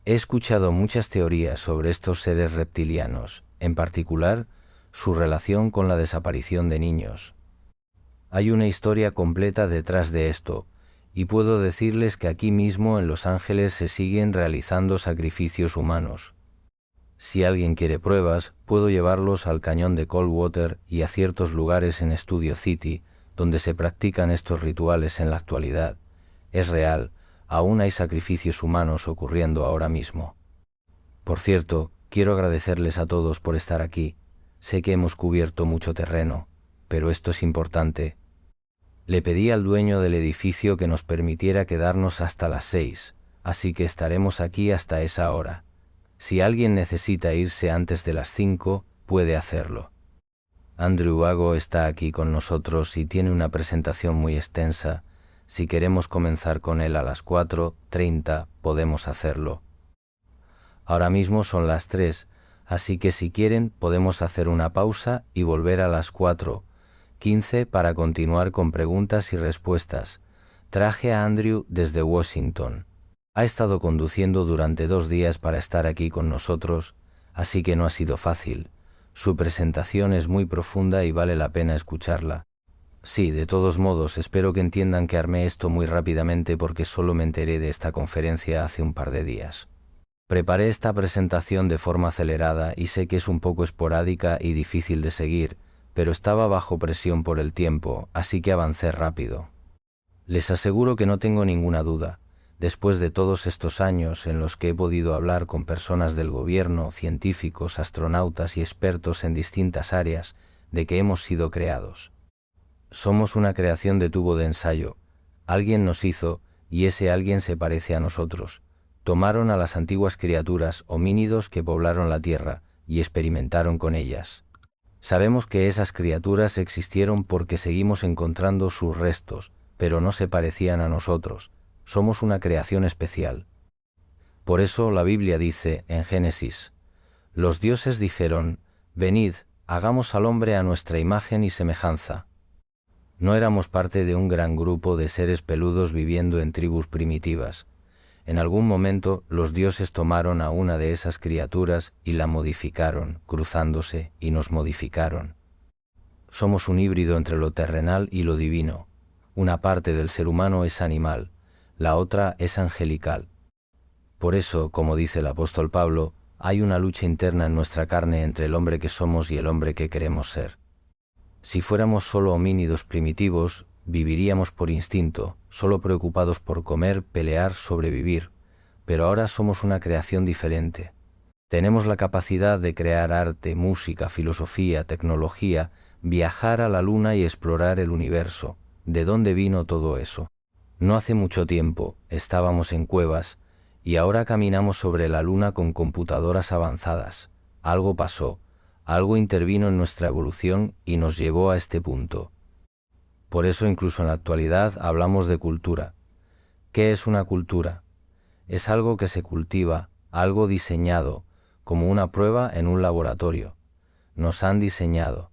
He escuchado muchas teorías sobre estos seres reptilianos, en particular, su relación con la desaparición de niños. Hay una historia completa detrás de esto, y puedo decirles que aquí mismo en Los Ángeles se siguen realizando sacrificios humanos. Si alguien quiere pruebas, puedo llevarlos al cañón de Coldwater y a ciertos lugares en Studio City, donde se practican estos rituales en la actualidad. Es real, aún hay sacrificios humanos ocurriendo ahora mismo. Por cierto, quiero agradecerles a todos por estar aquí. Sé que hemos cubierto mucho terreno, pero esto es importante. Le pedí al dueño del edificio que nos permitiera quedarnos hasta las 6, así que estaremos aquí hasta esa hora. Si alguien necesita irse antes de las 5, puede hacerlo. Andrew Ago está aquí con nosotros y tiene una presentación muy extensa. Si queremos comenzar con él a las 4:30, podemos hacerlo. Ahora mismo son las 3, así que si quieren podemos hacer una pausa y volver a las 4:15 para continuar con preguntas y respuestas. Traje a Andrew desde Washington. Ha estado conduciendo durante 2 días para estar aquí con nosotros, así que no ha sido fácil. Su presentación es muy profunda y vale la pena escucharla. Sí, de todos modos, espero que entiendan que armé esto muy rápidamente porque solo me enteré de esta conferencia hace un par de días. Preparé esta presentación de forma acelerada y sé que es un poco esporádica y difícil de seguir, pero estaba bajo presión por el tiempo, así que avancé rápido. Les aseguro que no tengo ninguna duda. Después de todos estos años en los que he podido hablar con personas del gobierno, científicos, astronautas y expertos en distintas áreas, de que hemos sido creados. Somos una creación de tubo de ensayo. Alguien nos hizo, y ese alguien se parece a nosotros. Tomaron a las antiguas criaturas, homínidos que poblaron la Tierra, y experimentaron con ellas. Sabemos que esas criaturas existieron porque seguimos encontrando sus restos, pero no se parecían a nosotros. Somos una creación especial. Por eso la Biblia dice en Génesis: los dioses dijeron, venid, hagamos al hombre a nuestra imagen y semejanza. No éramos parte de un gran grupo de seres peludos viviendo en tribus primitivas. En algún momento los dioses tomaron a una de esas criaturas y la modificaron, cruzándose, y nos modificaron. Somos un híbrido entre lo terrenal y lo divino. Una parte del ser humano es animal, la otra es angelical. Por eso, como dice el apóstol Pablo, hay una lucha interna en nuestra carne entre el hombre que somos y el hombre que queremos ser. Si fuéramos solo homínidos primitivos, viviríamos por instinto, solo preocupados por comer, pelear, sobrevivir. Pero ahora somos una creación diferente. Tenemos la capacidad de crear arte, música, filosofía, tecnología, viajar a la luna y explorar el universo. ¿De dónde vino todo eso? No hace mucho tiempo estábamos en cuevas y ahora caminamos sobre la luna con computadoras avanzadas. Algo pasó, algo intervino en nuestra evolución y nos llevó a este punto. Por eso incluso en la actualidad hablamos de cultura. ¿Qué es una cultura? Es algo que se cultiva, algo diseñado, como una prueba en un laboratorio. Nos han diseñado.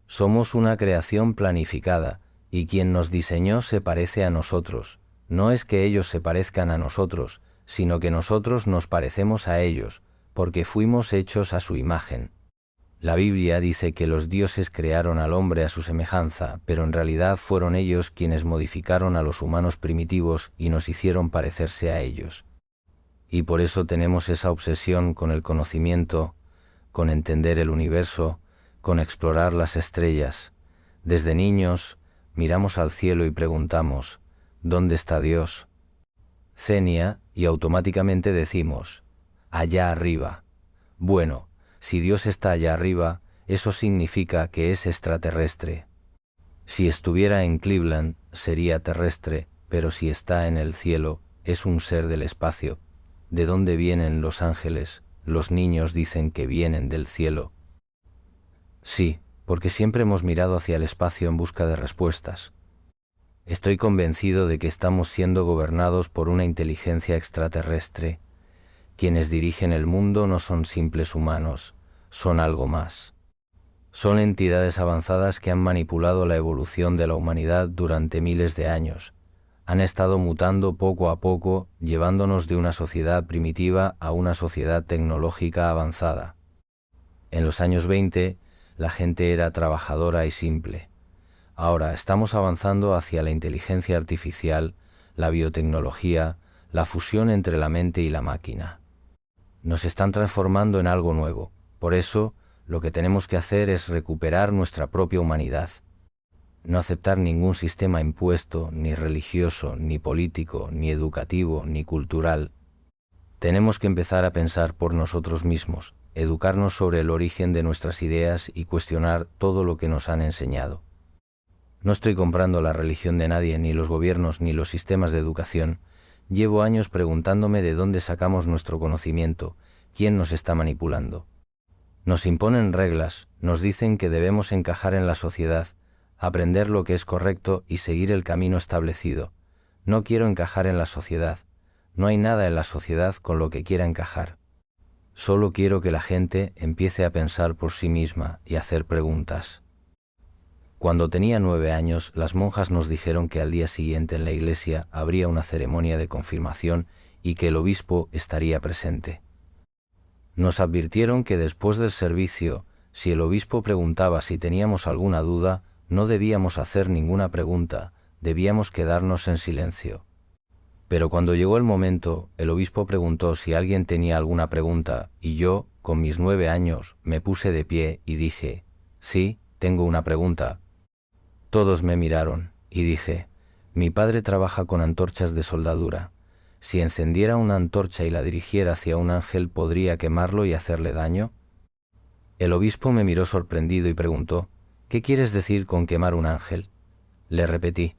Somos una creación planificada, y quien nos diseñó se parece a nosotros. No es que ellos se parezcan a nosotros, sino que nosotros nos parecemos a ellos, porque fuimos hechos a su imagen. La Biblia dice que los dioses crearon al hombre a su semejanza, pero en realidad fueron ellos quienes modificaron a los humanos primitivos y nos hicieron parecerse a ellos. Y por eso tenemos esa obsesión con el conocimiento, con entender el universo, con explorar las estrellas. Desde niños, miramos al cielo y preguntamos, ¿dónde está Dios? Zenia, y automáticamente decimos, allá arriba. Bueno, si Dios está allá arriba, eso significa que es extraterrestre. Si estuviera en Cleveland, sería terrestre, pero si está en el cielo, es un ser del espacio. ¿De dónde vienen los ángeles? Los niños dicen que vienen del cielo. Sí, porque siempre hemos mirado hacia el espacio en busca de respuestas. Estoy convencido de que estamos siendo gobernados por una inteligencia extraterrestre. Quienes dirigen el mundo no son simples humanos, son algo más. Son entidades avanzadas que han manipulado la evolución de la humanidad durante miles de años. Han estado mutando poco a poco, llevándonos de una sociedad primitiva a una sociedad tecnológica avanzada. En los años 20, la gente era trabajadora y simple. Ahora estamos avanzando hacia la inteligencia artificial, la biotecnología, la fusión entre la mente y la máquina. Nos están transformando en algo nuevo. Por eso, lo que tenemos que hacer es recuperar nuestra propia humanidad. No aceptar ningún sistema impuesto, ni religioso, ni político, ni educativo, ni cultural. Tenemos que empezar a pensar por nosotros mismos, educarnos sobre el origen de nuestras ideas y cuestionar todo lo que nos han enseñado. No estoy comprando la religión de nadie, ni los gobiernos, ni los sistemas de educación. Llevo años preguntándome de dónde sacamos nuestro conocimiento, quién nos está manipulando. Nos imponen reglas, nos dicen que debemos encajar en la sociedad, aprender lo que es correcto y seguir el camino establecido. No quiero encajar en la sociedad. No hay nada en la sociedad con lo que quiera encajar. Solo quiero que la gente empiece a pensar por sí misma y hacer preguntas. Cuando tenía 9 años, las monjas nos dijeron que al día siguiente en la iglesia habría una ceremonia de confirmación y que el obispo estaría presente. Nos advirtieron que después del servicio, si el obispo preguntaba si teníamos alguna duda, no debíamos hacer ninguna pregunta, debíamos quedarnos en silencio. Pero cuando llegó el momento, el obispo preguntó si alguien tenía alguna pregunta, y yo, con mis 9 años, me puse de pie y dije, sí, tengo una pregunta. Todos me miraron, y dije, mi padre trabaja con antorchas de soldadura. Si encendiera una antorcha y la dirigiera hacia un ángel, ¿podría quemarlo y hacerle daño? El obispo me miró sorprendido y preguntó, ¿qué quieres decir con quemar un ángel? Le repetí,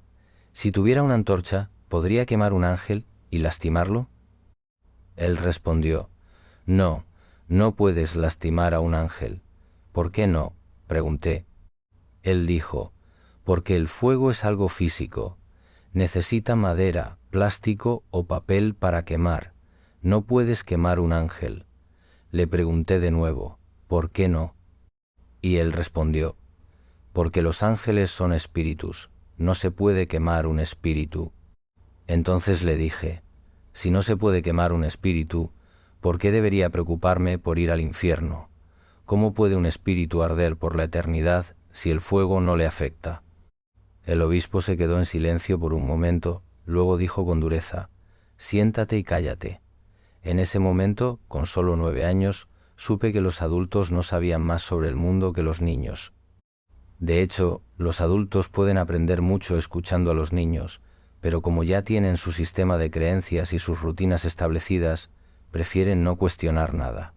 si tuviera una antorcha, ¿podría quemar un ángel y lastimarlo? Él respondió, no, no puedes lastimar a un ángel. ¿Por qué no?, pregunté. Él dijo, porque el fuego es algo físico. Necesita madera, plástico o papel para quemar. No puedes quemar un ángel. Le pregunté de nuevo, ¿por qué no? Y él respondió, porque los ángeles son espíritus, no se puede quemar un espíritu. Entonces le dije, si no se puede quemar un espíritu, ¿por qué debería preocuparme por ir al infierno? ¿Cómo puede un espíritu arder por la eternidad si el fuego no le afecta? El obispo se quedó en silencio por un momento, luego dijo con dureza, siéntate y cállate. En ese momento, con solo 9 años, supe que los adultos no sabían más sobre el mundo que los niños. De hecho, los adultos pueden aprender mucho escuchando a los niños, pero como ya tienen su sistema de creencias y sus rutinas establecidas, prefieren no cuestionar nada.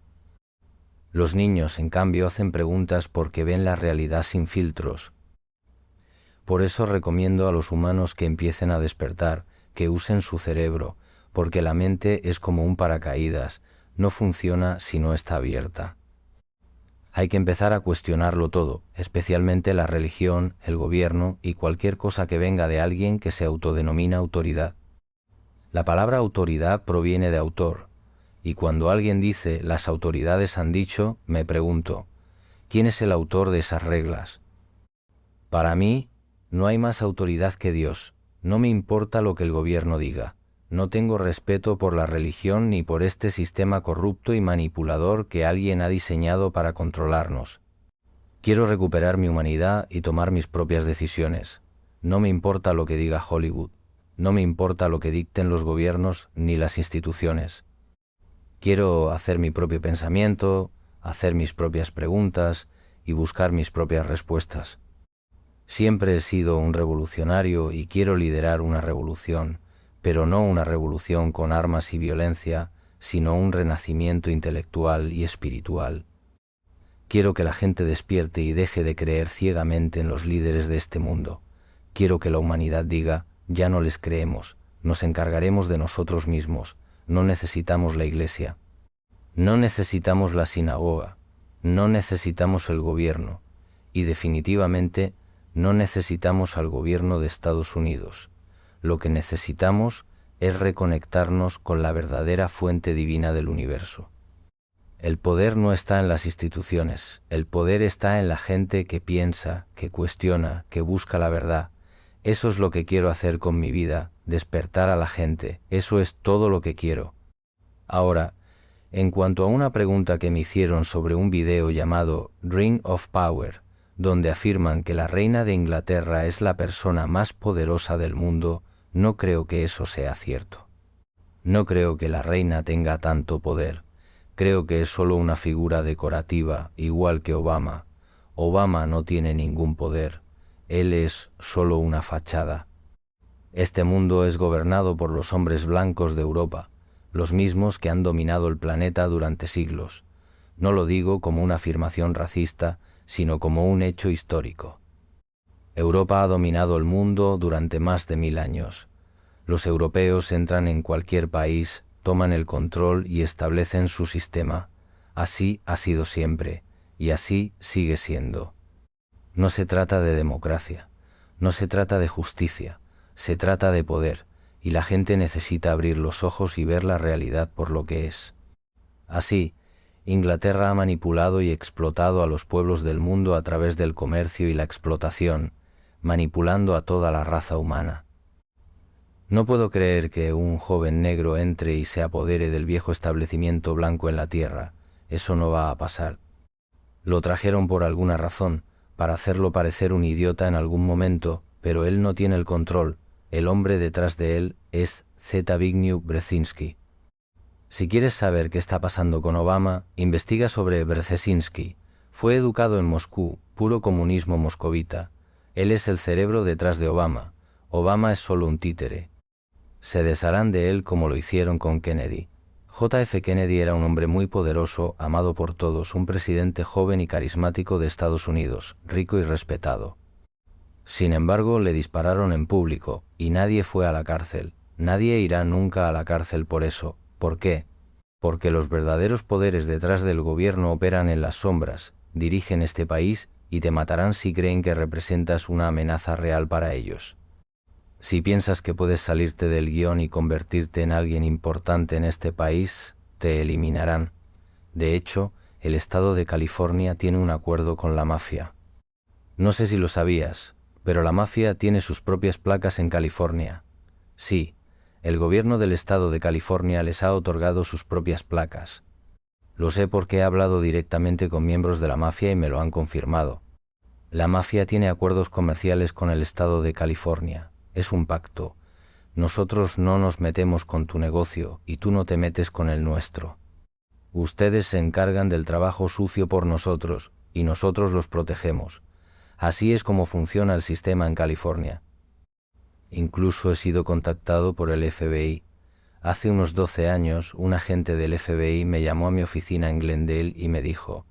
Los niños, en cambio, hacen preguntas porque ven la realidad sin filtros. Por eso recomiendo a los humanos que empiecen a despertar, que usen su cerebro, porque la mente es como un paracaídas, no funciona si no está abierta. Hay que empezar a cuestionarlo todo, especialmente la religión, el gobierno y cualquier cosa que venga de alguien que se autodenomina autoridad. La palabra autoridad proviene de autor, y cuando alguien dice las autoridades han dicho, me pregunto, ¿quién es el autor de esas reglas? Para mí, no hay más autoridad que Dios. No me importa lo que el gobierno diga. No tengo respeto por la religión ni por este sistema corrupto y manipulador que alguien ha diseñado para controlarnos. Quiero recuperar mi humanidad y tomar mis propias decisiones. No me importa lo que diga Hollywood. No me importa lo que dicten los gobiernos ni las instituciones. Quiero hacer mi propio pensamiento, hacer mis propias preguntas y buscar mis propias respuestas. Siempre he sido un revolucionario y quiero liderar una revolución, pero no una revolución con armas y violencia, sino un renacimiento intelectual y espiritual. Quiero que la gente despierte y deje de creer ciegamente en los líderes de este mundo. Quiero que la humanidad diga, ya no les creemos, nos encargaremos de nosotros mismos, no necesitamos la iglesia, no necesitamos la sinagoga, no necesitamos el gobierno. y definitivamente no necesitamos al gobierno de Estados Unidos. Lo que necesitamos es reconectarnos con la verdadera fuente divina del universo. El poder no está en las instituciones, el poder está en la gente que piensa, que cuestiona, que busca la verdad. Eso es lo que quiero hacer con mi vida, despertar a la gente, eso es todo lo que quiero. Ahora, en cuanto a una pregunta que me hicieron sobre un video llamado Ring of Power, donde afirman que la reina de Inglaterra es la persona más poderosa del mundo, no creo que eso sea cierto. No creo que la reina tenga tanto poder. Creo que es solo una figura decorativa, igual que Obama. Obama no tiene ningún poder. Él es solo una fachada. Este mundo es gobernado por los hombres blancos de Europa, los mismos que han dominado el planeta durante siglos. No lo digo como una afirmación racista, sino como un hecho histórico. Europa ha dominado el mundo durante más de 1000 años. Los europeos entran en cualquier país, toman el control y establecen su sistema. Así ha sido siempre, y así sigue siendo. No se trata de democracia, no se trata de justicia, se trata de poder, y la gente necesita abrir los ojos y ver la realidad por lo que es. Así, Inglaterra ha manipulado y explotado a los pueblos del mundo a través del comercio y la explotación, manipulando a toda la raza humana. No puedo creer que un joven negro entre y se apodere del viejo establecimiento blanco en la tierra. Eso no va a pasar. Lo trajeron por alguna razón, para hacerlo parecer un idiota en algún momento, pero él no tiene el control. El hombre detrás de él es Zbigniew Brzezinski. Si quieres saber qué está pasando con Obama, investiga sobre Brzezinski. Fue educado en Moscú, puro comunismo moscovita. Él es el cerebro detrás de Obama. Obama es solo un títere. Se desharán de él como lo hicieron con Kennedy. JF Kennedy era un hombre muy poderoso, amado por todos, un presidente joven y carismático de Estados Unidos, rico y respetado. Sin embargo, le dispararon en público, y nadie fue a la cárcel. Nadie irá nunca a la cárcel por eso. ¿Por qué? Porque los verdaderos poderes detrás del gobierno operan en las sombras, dirigen este país y te matarán si creen que representas una amenaza real para ellos. Si piensas que puedes salirte del guión y convertirte en alguien importante en este país, te eliminarán. De hecho, el estado de California tiene un acuerdo con la mafia. No sé si lo sabías, pero la mafia tiene sus propias placas en California. Sí, el gobierno del estado de California les ha otorgado sus propias placas. Lo sé porque he hablado directamente con miembros de la mafia y me lo han confirmado. La mafia tiene acuerdos comerciales con el estado de California. Es un pacto. Nosotros no nos metemos con tu negocio y tú no te metes con el nuestro. Ustedes se encargan del trabajo sucio por nosotros y nosotros los protegemos. Así es como funciona el sistema en California. Incluso he sido contactado por el FBI. Hace unos 12 años, un agente del FBI me llamó a mi oficina en Glendale y me dijo: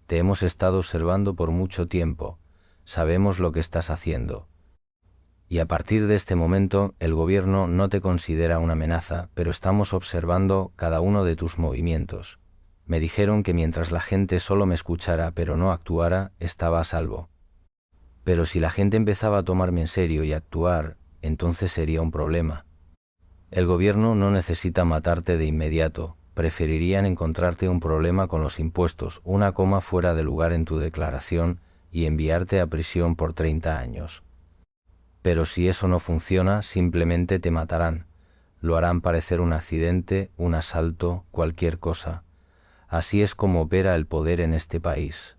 «Te hemos estado observando por mucho tiempo. Sabemos lo que estás haciendo. Y a partir de este momento, el gobierno no te considera una amenaza, pero estamos observando cada uno de tus movimientos». Me dijeron que mientras la gente solo me escuchara pero no actuara, estaba a salvo. Pero si la gente empezaba a tomarme en serio y a actuar, entonces sería un problema. El gobierno no necesita matarte de inmediato, preferirían encontrarte un problema con los impuestos, una coma fuera de lugar en tu declaración y enviarte a prisión por 30 años. Pero si eso no funciona, simplemente te matarán. Lo harán parecer un accidente, un asalto, cualquier cosa. Así es como opera el poder en este país.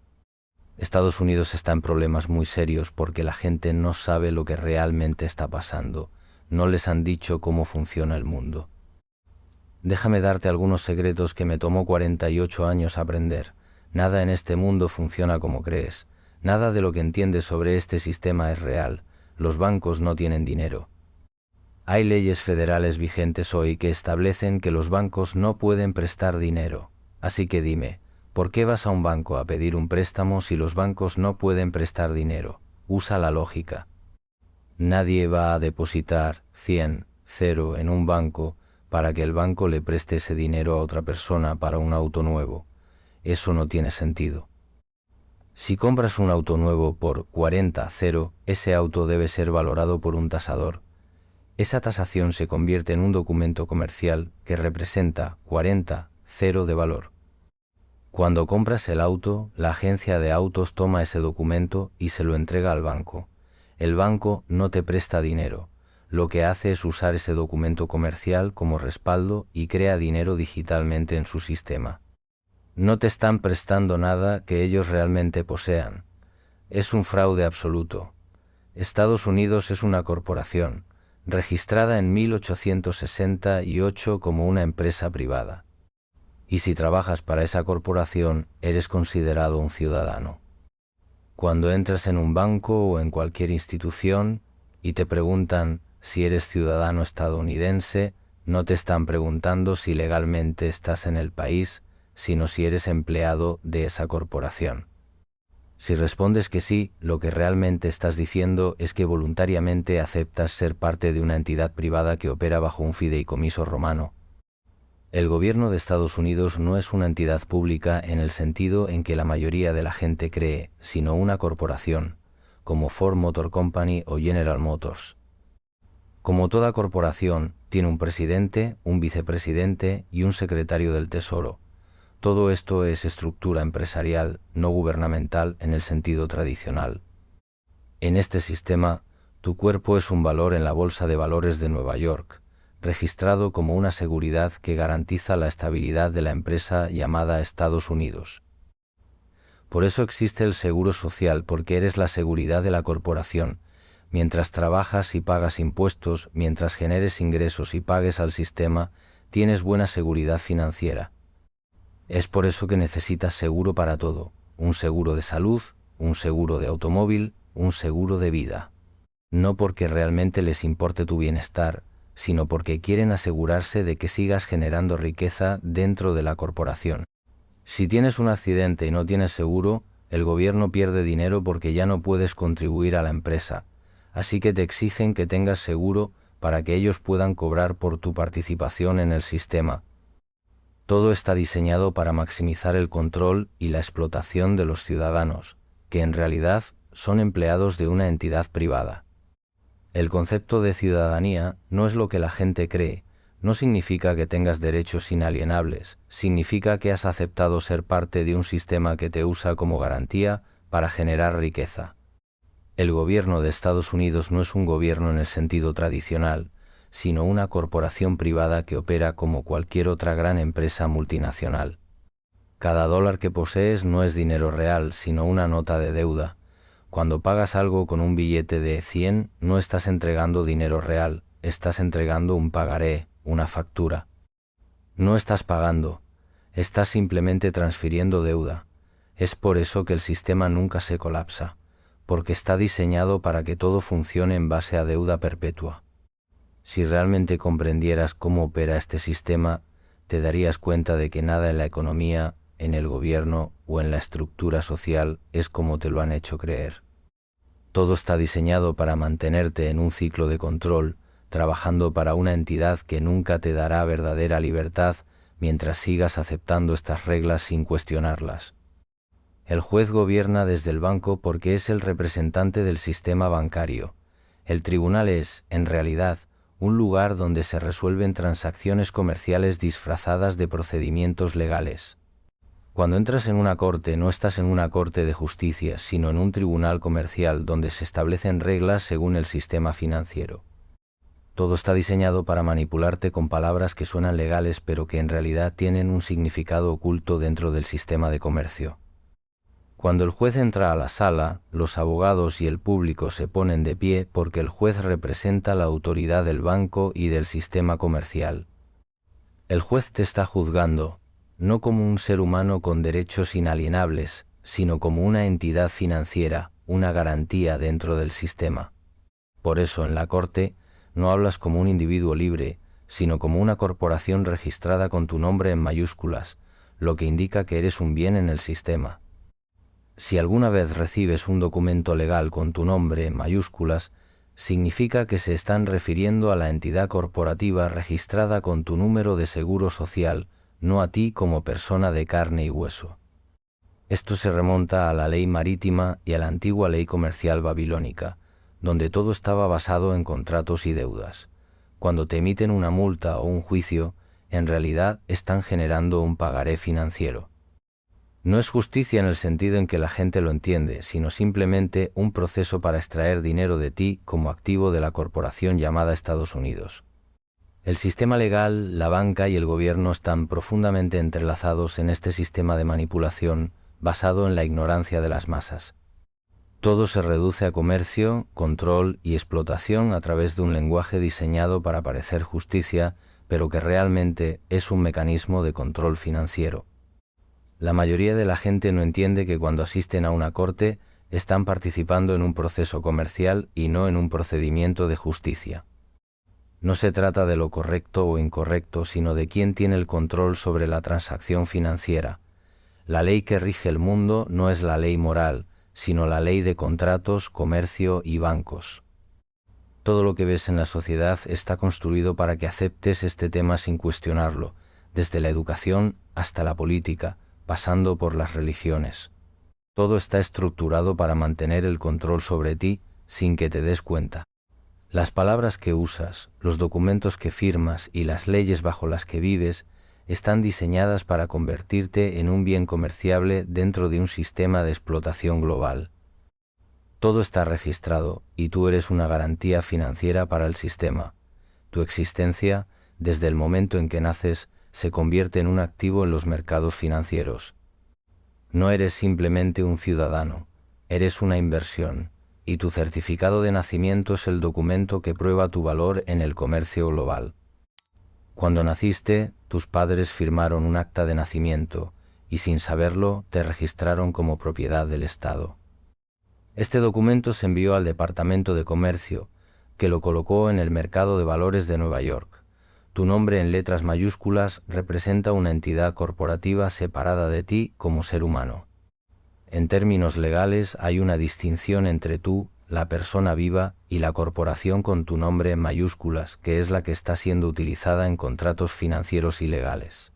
Estados Unidos está en problemas muy serios porque la gente no sabe lo que realmente está pasando. No les han dicho cómo funciona el mundo. Déjame darte algunos secretos que me tomó 48 años aprender. Nada en este mundo funciona como crees. Nada de lo que entiendes sobre este sistema es real. Los bancos no tienen dinero. Hay leyes federales vigentes hoy que establecen que los bancos no pueden prestar dinero. Así que dime, ¿por qué vas a un banco a pedir un préstamo si los bancos no pueden prestar dinero? Usa la lógica. Nadie va a depositar 100, 0 en un banco para que el banco le preste ese dinero a otra persona para un auto nuevo. Eso no tiene sentido. Si compras un auto nuevo por 40,0, ese auto debe ser valorado por un tasador. Esa tasación se convierte en un documento comercial que representa 40,0 de valor. Cuando compras el auto, la agencia de autos toma ese documento y se lo entrega al banco. El banco no te presta dinero. Lo que hace es usar ese documento comercial como respaldo y crea dinero digitalmente en su sistema. No te están prestando nada que ellos realmente posean. Es un fraude absoluto. Estados Unidos es una corporación, registrada en 1868 como una empresa privada. Y si trabajas para esa corporación, eres considerado un ciudadano. Cuando entras en un banco o en cualquier institución y te preguntan si eres ciudadano estadounidense, no te están preguntando si legalmente estás en el país, sino si eres empleado de esa corporación. Si respondes que sí, lo que realmente estás diciendo es que voluntariamente aceptas ser parte de una entidad privada que opera bajo un fideicomiso romano. El gobierno de Estados Unidos no es una entidad pública en el sentido en que la mayoría de la gente cree, sino una corporación, como Ford Motor Company o General Motors. Como toda corporación, tiene un presidente, un vicepresidente y un secretario del Tesoro. Todo esto es estructura empresarial, no gubernamental en el sentido tradicional. En este sistema, tu cuerpo es un valor en la Bolsa de Valores de Nueva York, registrado como una seguridad que garantiza la estabilidad de la empresa llamada Estados Unidos. Por eso existe el seguro social, porque eres la seguridad de la corporación. Mientras trabajas y pagas impuestos, mientras generes ingresos y pagues al sistema, tienes buena seguridad financiera. Es por eso que necesitas seguro para todo, un seguro de salud, un seguro de automóvil, un seguro de vida. No porque realmente les importe tu bienestar, sino porque quieren asegurarse de que sigas generando riqueza dentro de la corporación. Si tienes un accidente y no tienes seguro, el gobierno pierde dinero porque ya no puedes contribuir a la empresa, así que te exigen que tengas seguro para que ellos puedan cobrar por tu participación en el sistema. Todo está diseñado para maximizar el control y la explotación de los ciudadanos, que en realidad son empleados de una entidad privada. El concepto de ciudadanía no es lo que la gente cree, no significa que tengas derechos inalienables, significa que has aceptado ser parte de un sistema que te usa como garantía para generar riqueza. El gobierno de Estados Unidos no es un gobierno en el sentido tradicional, sino una corporación privada que opera como cualquier otra gran empresa multinacional. Cada dólar que posees no es dinero real, sino una nota de deuda. Cuando pagas algo con un billete de 100, no estás entregando dinero real, estás entregando un pagaré, una factura. No estás pagando, estás simplemente transfiriendo deuda. Es por eso que el sistema nunca se colapsa, porque está diseñado para que todo funcione en base a deuda perpetua. Si realmente comprendieras cómo opera este sistema, te darías cuenta de que nada en la economía, en el gobierno o en la estructura social es como te lo han hecho creer. Todo está diseñado para mantenerte en un ciclo de control, trabajando para una entidad que nunca te dará verdadera libertad mientras sigas aceptando estas reglas sin cuestionarlas. El juez gobierna desde el banco porque es el representante del sistema bancario. El tribunal es, en realidad, un lugar donde se resuelven transacciones comerciales disfrazadas de procedimientos legales. Cuando entras en una corte, no estás en una corte de justicia, sino en un tribunal comercial donde se establecen reglas según el sistema financiero. Todo está diseñado para manipularte con palabras que suenan legales pero que en realidad tienen un significado oculto dentro del sistema de comercio. Cuando el juez entra a la sala, los abogados y el público se ponen de pie porque el juez representa la autoridad del banco y del sistema comercial. El juez te está juzgando, no como un ser humano con derechos inalienables, sino como una entidad financiera, una garantía dentro del sistema. Por eso en la corte no hablas como un individuo libre, sino como una corporación registrada con tu nombre en mayúsculas, lo que indica que eres un bien en el sistema. Si alguna vez recibes un documento legal con tu nombre en mayúsculas, significa que se están refiriendo a la entidad corporativa registrada con tu número de seguro social, no a ti como persona de carne y hueso. Esto se remonta a la ley marítima y a la antigua ley comercial babilónica, donde todo estaba basado en contratos y deudas. Cuando te emiten una multa o un juicio, en realidad están generando un pagaré financiero. No es justicia en el sentido en que la gente lo entiende, sino simplemente un proceso para extraer dinero de ti como activo de la corporación llamada Estados Unidos. El sistema legal, la banca y el gobierno están profundamente entrelazados en este sistema de manipulación basado en la ignorancia de las masas. Todo se reduce a comercio, control y explotación a través de un lenguaje diseñado para parecer justicia, pero que realmente es un mecanismo de control financiero. La mayoría de la gente no entiende que cuando asisten a una corte están participando en un proceso comercial y no en un procedimiento de justicia. No se trata de lo correcto o incorrecto, sino de quién tiene el control sobre la transacción financiera. La ley que rige el mundo no es la ley moral, sino la ley de contratos, comercio y bancos. Todo lo que ves en la sociedad está construido para que aceptes este tema sin cuestionarlo, desde la educación hasta la política, pasando por las religiones. Todo está estructurado para mantener el control sobre ti sin que te des cuenta. Las palabras que usas, los documentos que firmas y las leyes bajo las que vives están diseñadas para convertirte en un bien comerciable dentro de un sistema de explotación global. Todo está registrado y tú eres una garantía financiera para el sistema. Tu existencia, desde el momento en que naces, se convierte en un activo en los mercados financieros. No eres simplemente un ciudadano, eres una inversión, y tu certificado de nacimiento es el documento que prueba tu valor en el comercio global. Cuando naciste, tus padres firmaron un acta de nacimiento, y sin saberlo, te registraron como propiedad del Estado. Este documento se envió al Departamento de Comercio, que lo colocó en el mercado de valores de Nueva York. Tu nombre en letras mayúsculas representa una entidad corporativa separada de ti como ser humano. En términos legales hay una distinción entre tú, la persona viva, y la corporación con tu nombre en mayúsculas, que es la que está siendo utilizada en contratos financieros ilegales.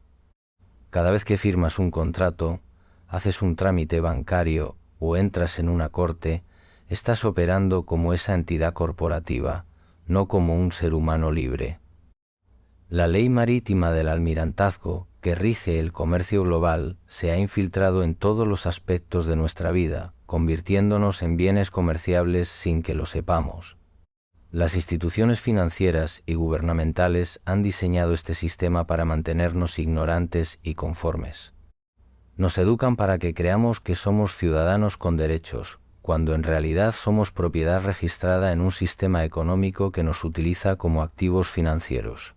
Cada vez que firmas un contrato, haces un trámite bancario o entras en una corte, estás operando como esa entidad corporativa, no como un ser humano libre. La ley marítima del almirantazgo, que rige el comercio global, se ha infiltrado en todos los aspectos de nuestra vida, convirtiéndonos en bienes comerciables sin que lo sepamos. Las instituciones financieras y gubernamentales han diseñado este sistema para mantenernos ignorantes y conformes. Nos educan para que creamos que somos ciudadanos con derechos, cuando en realidad somos propiedad registrada en un sistema económico que nos utiliza como activos financieros.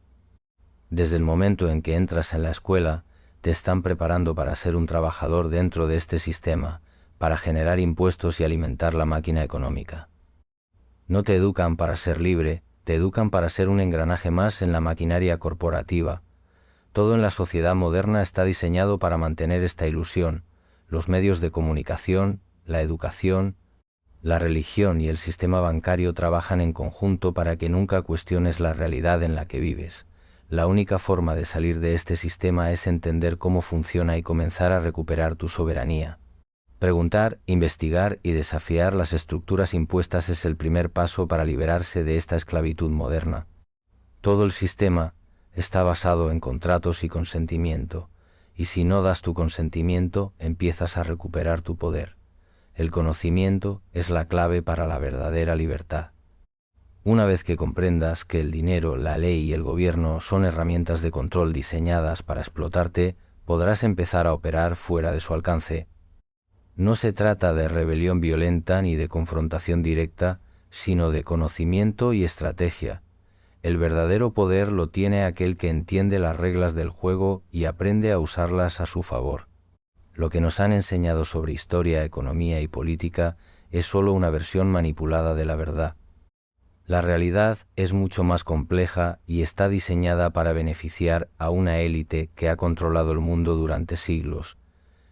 Desde el momento en que entras en la escuela, te están preparando para ser un trabajador dentro de este sistema, para generar impuestos y alimentar la máquina económica. No te educan para ser libre, te educan para ser un engranaje más en la maquinaria corporativa. Todo en la sociedad moderna está diseñado para mantener esta ilusión. Los medios de comunicación, la educación, la religión y el sistema bancario trabajan en conjunto para que nunca cuestiones la realidad en la que vives. La única forma de salir de este sistema es entender cómo funciona y comenzar a recuperar tu soberanía. Preguntar, investigar y desafiar las estructuras impuestas es el primer paso para liberarse de esta esclavitud moderna. Todo el sistema está basado en contratos y consentimiento, y si no das tu consentimiento, empiezas a recuperar tu poder. El conocimiento es la clave para la verdadera libertad. Una vez que comprendas que el dinero, la ley y el gobierno son herramientas de control diseñadas para explotarte, podrás empezar a operar fuera de su alcance. No se trata de rebelión violenta ni de confrontación directa, sino de conocimiento y estrategia. El verdadero poder lo tiene aquel que entiende las reglas del juego y aprende a usarlas a su favor. Lo que nos han enseñado sobre historia, economía y política es solo una versión manipulada de la verdad. La realidad es mucho más compleja y está diseñada para beneficiar a una élite que ha controlado el mundo durante siglos.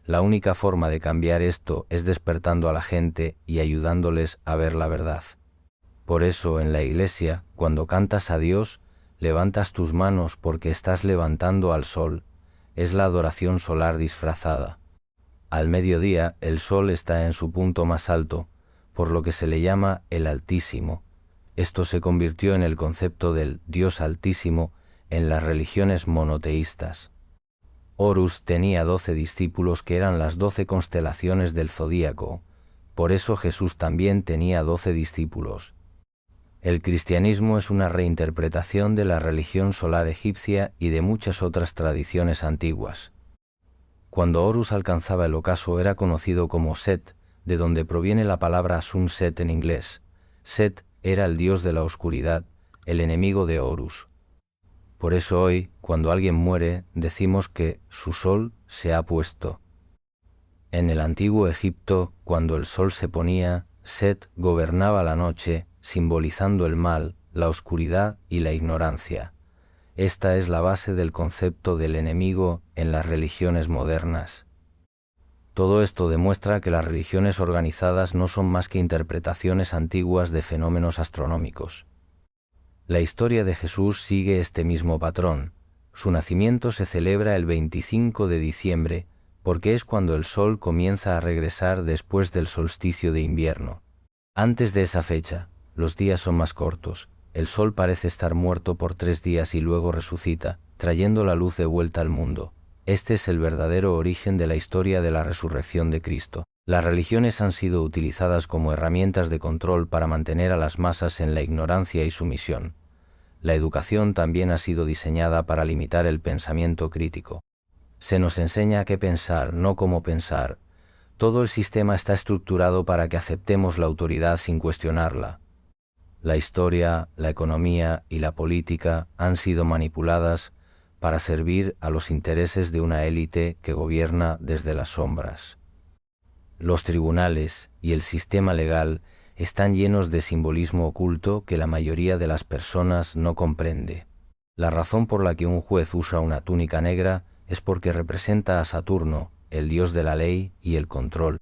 La única forma de cambiar esto es despertando a la gente y ayudándoles a ver la verdad. Por eso, en la iglesia, cuando cantas a Dios, levantas tus manos porque estás levantando al sol. Es la adoración solar disfrazada. Al mediodía el sol está en su punto más alto, por lo que se le llama el Altísimo. Esto se convirtió en el concepto del Dios Altísimo en las religiones monoteístas. Horus tenía 12 discípulos que eran las 12 constelaciones del zodíaco, por eso Jesús también tenía 12 discípulos. El cristianismo es una reinterpretación de la religión solar egipcia y de muchas otras tradiciones antiguas. Cuando Horus alcanzaba el ocaso era conocido como Set, de donde proviene la palabra Sunset en inglés. Set era el dios de la oscuridad, el enemigo de Horus. Por eso hoy, cuando alguien muere, decimos que su sol se ha puesto. En el antiguo Egipto, cuando el sol se ponía, Set gobernaba la noche, simbolizando el mal, la oscuridad y la ignorancia. Esta es la base del concepto del enemigo en las religiones modernas. Todo esto demuestra que las religiones organizadas no son más que interpretaciones antiguas de fenómenos astronómicos. La historia de Jesús sigue este mismo patrón. Su nacimiento se celebra el 25 de diciembre, porque es cuando el sol comienza a regresar después del solsticio de invierno. Antes de esa fecha, los días son más cortos. El sol parece estar muerto por 3 días y luego resucita, trayendo la luz de vuelta al mundo. Este es el verdadero origen de la historia de la resurrección de Cristo. Las religiones han sido utilizadas como herramientas de control para mantener a las masas en la ignorancia y sumisión. La educación también ha sido diseñada para limitar el pensamiento crítico. Se nos enseña qué pensar, no cómo pensar. Todo el sistema está estructurado para que aceptemos la autoridad sin cuestionarla. La historia, la economía y la política han sido manipuladas para servir a los intereses de una élite que gobierna desde las sombras. Los tribunales y el sistema legal están llenos de simbolismo oculto que la mayoría de las personas no comprende. La razón por la que un juez usa una túnica negra es porque representa a Saturno, el dios de la ley y el control.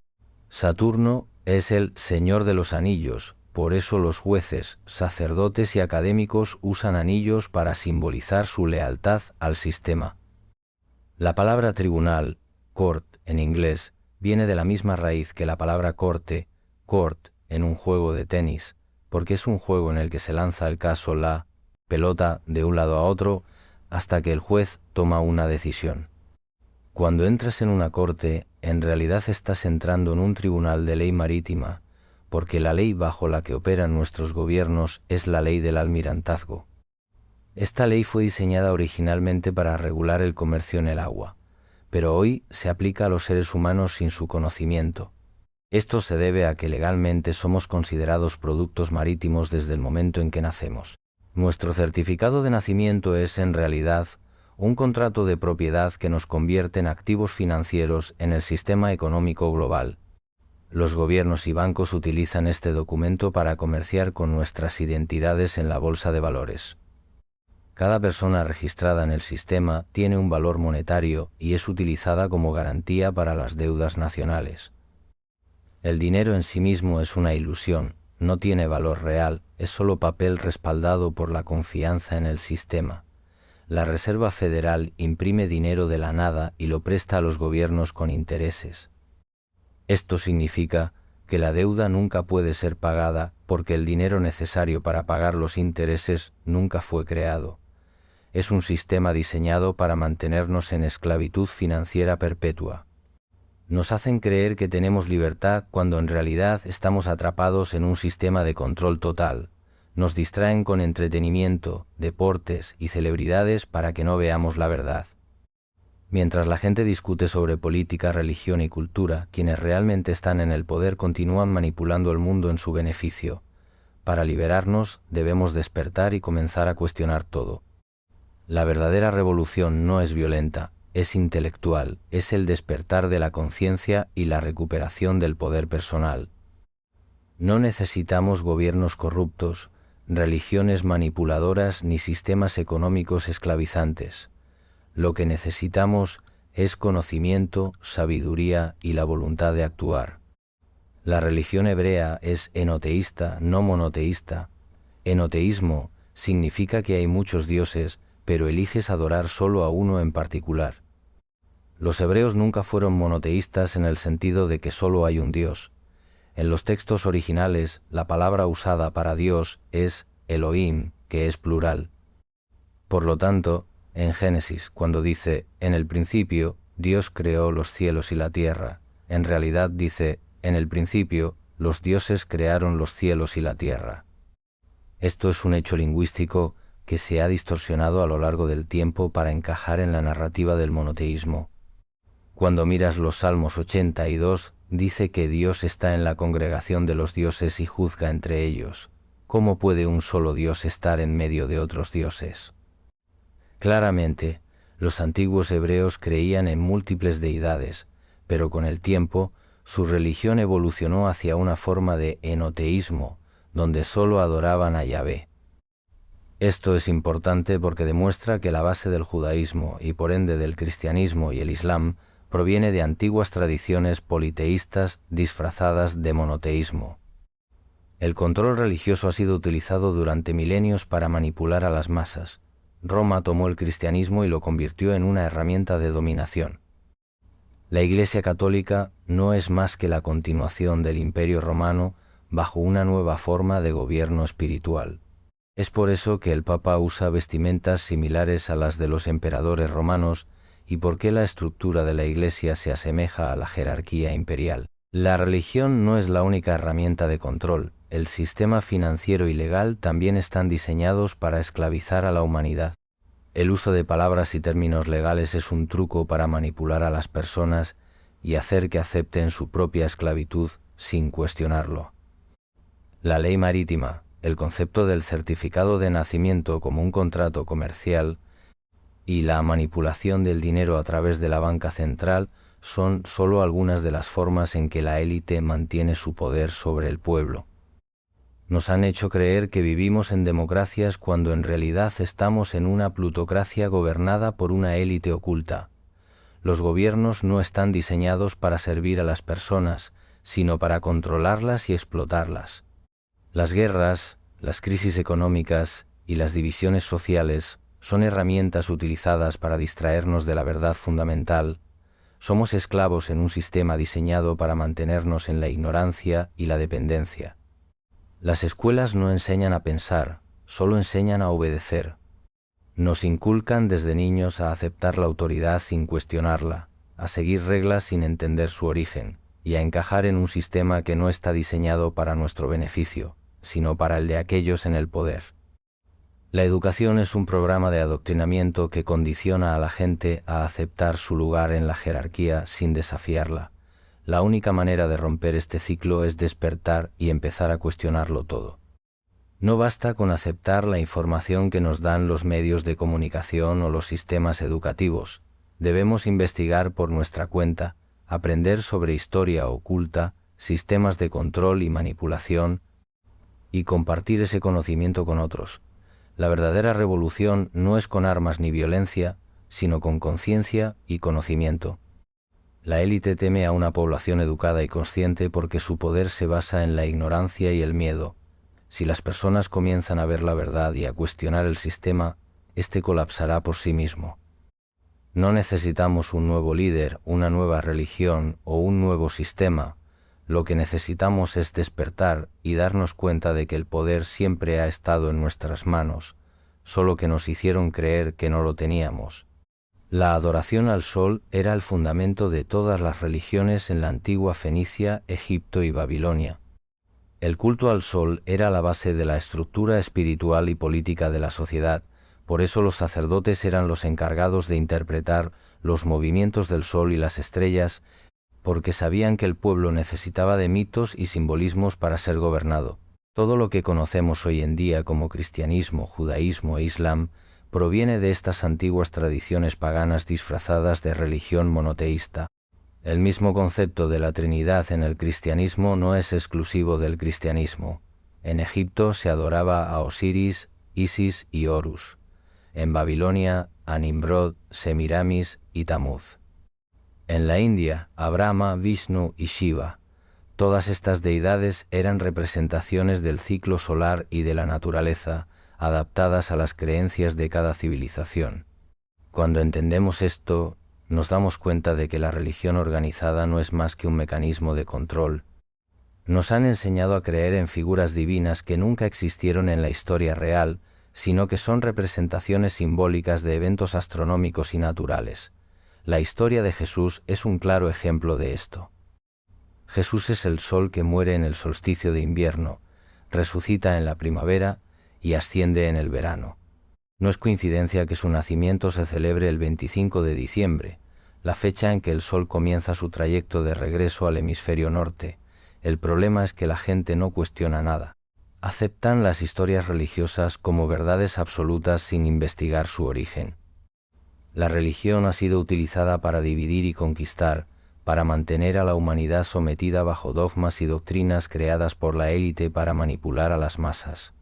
Saturno es el Señor de los Anillos. Por eso los jueces, sacerdotes y académicos usan anillos para simbolizar su lealtad al sistema. La palabra tribunal, court en inglés, viene de la misma raíz que la palabra corte, court, en un juego de tenis, porque es un juego en el que se lanza el caso, la pelota, de un lado a otro, hasta que el juez toma una decisión. Cuando entras en una corte, en realidad estás entrando en un tribunal de ley marítima, porque la ley bajo la que operan nuestros gobiernos es la ley del almirantazgo. Esta ley fue diseñada originalmente para regular el comercio en el agua, pero hoy se aplica a los seres humanos sin su conocimiento. Esto se debe a que legalmente somos considerados productos marítimos desde el momento en que nacemos. Nuestro certificado de nacimiento es, en realidad, un contrato de propiedad que nos convierte en activos financieros en el sistema económico global. Los gobiernos y bancos utilizan este documento para comerciar con nuestras identidades en la bolsa de valores. Cada persona registrada en el sistema tiene un valor monetario y es utilizada como garantía para las deudas nacionales. El dinero en sí mismo es una ilusión, no tiene valor real, es solo papel respaldado por la confianza en el sistema. La Reserva Federal imprime dinero de la nada y lo presta a los gobiernos con intereses. Esto significa que la deuda nunca puede ser pagada porque el dinero necesario para pagar los intereses nunca fue creado. Es un sistema diseñado para mantenernos en esclavitud financiera perpetua. Nos hacen creer que tenemos libertad cuando en realidad estamos atrapados en un sistema de control total. Nos distraen con entretenimiento, deportes y celebridades para que no veamos la verdad. Mientras la gente discute sobre política, religión y cultura, quienes realmente están en el poder continúan manipulando el mundo en su beneficio. Para liberarnos, debemos despertar y comenzar a cuestionar todo. La verdadera revolución no es violenta, es intelectual, es el despertar de la conciencia y la recuperación del poder personal. No necesitamos gobiernos corruptos, religiones manipuladoras ni sistemas económicos esclavizantes. Lo que necesitamos es conocimiento, sabiduría y la voluntad de actuar. La religión hebrea es enoteísta, no monoteísta. Enoteísmo significa que hay muchos dioses, pero eliges adorar solo a uno en particular. Los hebreos nunca fueron monoteístas en el sentido de que solo hay un Dios. En los textos originales, la palabra usada para Dios es Elohim, que es plural. Por lo tanto, en Génesis, cuando dice, en el principio, Dios creó los cielos y la tierra, en realidad dice, en el principio, los dioses crearon los cielos y la tierra. Esto es un hecho lingüístico que se ha distorsionado a lo largo del tiempo para encajar en la narrativa del monoteísmo. Cuando miras los Salmos 82, dice que Dios está en la congregación de los dioses y juzga entre ellos. ¿Cómo puede un solo Dios estar en medio de otros dioses? Claramente, los antiguos hebreos creían en múltiples deidades, pero con el tiempo, su religión evolucionó hacia una forma de enoteísmo, donde solo adoraban a Yahvé. Esto es importante porque demuestra que la base del judaísmo y por ende del cristianismo y el islam proviene de antiguas tradiciones politeístas disfrazadas de monoteísmo. El control religioso ha sido utilizado durante milenios para manipular a las masas. Roma tomó el cristianismo y lo convirtió en una herramienta de dominación. La Iglesia Católica no es más que la continuación del Imperio Romano bajo una nueva forma de gobierno espiritual. Es por eso que el Papa usa vestimentas similares a las de los emperadores romanos y por qué la estructura de la Iglesia se asemeja a la jerarquía imperial. La religión no es la única herramienta de control. El sistema financiero y legal también están diseñados para esclavizar a la humanidad. El uso de palabras y términos legales es un truco para manipular a las personas y hacer que acepten su propia esclavitud sin cuestionarlo. La ley marítima, el concepto del certificado de nacimiento como un contrato comercial y la manipulación del dinero a través de la banca central son solo algunas de las formas en que la élite mantiene su poder sobre el pueblo. Nos han hecho creer que vivimos en democracias cuando en realidad estamos en una plutocracia gobernada por una élite oculta. Los gobiernos no están diseñados para servir a las personas, sino para controlarlas y explotarlas. Las guerras, las crisis económicas y las divisiones sociales son herramientas utilizadas para distraernos de la verdad fundamental. Somos esclavos en un sistema diseñado para mantenernos en la ignorancia y la dependencia. Las escuelas no enseñan a pensar, solo enseñan a obedecer. Nos inculcan desde niños a aceptar la autoridad sin cuestionarla, a seguir reglas sin entender su origen, y a encajar en un sistema que no está diseñado para nuestro beneficio, sino para el de aquellos en el poder. La educación es un programa de adoctrinamiento que condiciona a la gente a aceptar su lugar en la jerarquía sin desafiarla. La única manera de romper este ciclo es despertar y empezar a cuestionarlo todo. No basta con aceptar la información que nos dan los medios de comunicación o los sistemas educativos. Debemos investigar por nuestra cuenta, aprender sobre historia oculta, sistemas de control y manipulación, y compartir ese conocimiento con otros. La verdadera revolución no es con armas ni violencia, sino con conciencia y conocimiento. La élite teme a una población educada y consciente porque su poder se basa en la ignorancia y el miedo. Si las personas comienzan a ver la verdad y a cuestionar el sistema, este colapsará por sí mismo. No necesitamos un nuevo líder, una nueva religión o un nuevo sistema. Lo que necesitamos es despertar y darnos cuenta de que el poder siempre ha estado en nuestras manos, solo que nos hicieron creer que no lo teníamos. La adoración al sol era el fundamento de todas las religiones en la antigua Fenicia, Egipto y Babilonia. El culto al sol era la base de la estructura espiritual y política de la sociedad, por eso los sacerdotes eran los encargados de interpretar los movimientos del sol y las estrellas, porque sabían que el pueblo necesitaba de mitos y simbolismos para ser gobernado. Todo lo que conocemos hoy en día como cristianismo, judaísmo e islam proviene de estas antiguas tradiciones paganas disfrazadas de religión monoteísta. El mismo concepto de la Trinidad en el cristianismo no es exclusivo del cristianismo. En Egipto se adoraba a Osiris, Isis y Horus. En Babilonia a Nimrod, Semiramis y Tamuz. En la India a Brahma, Vishnu y Shiva. Todas estas deidades eran representaciones del ciclo solar y de la naturaleza, adaptadas a las creencias de cada civilización. Cuando entendemos esto, nos damos cuenta de que la religión organizada no es más que un mecanismo de control. Nos han enseñado a creer en figuras divinas que nunca existieron en la historia real, sino que son representaciones simbólicas de eventos astronómicos y naturales. La historia de Jesús es un claro ejemplo de esto. Jesús es el sol que muere en el solsticio de invierno, resucita en la primavera y asciende en el verano. No es coincidencia que su nacimiento se celebre el 25 de diciembre, la fecha en que el sol comienza su trayecto de regreso al hemisferio norte. El problema es que la gente no cuestiona nada. Aceptan las historias religiosas como verdades absolutas sin investigar su origen. La religión ha sido utilizada para dividir y conquistar, para mantener a la humanidad sometida bajo dogmas y doctrinas creadas por la élite para manipular a las masas.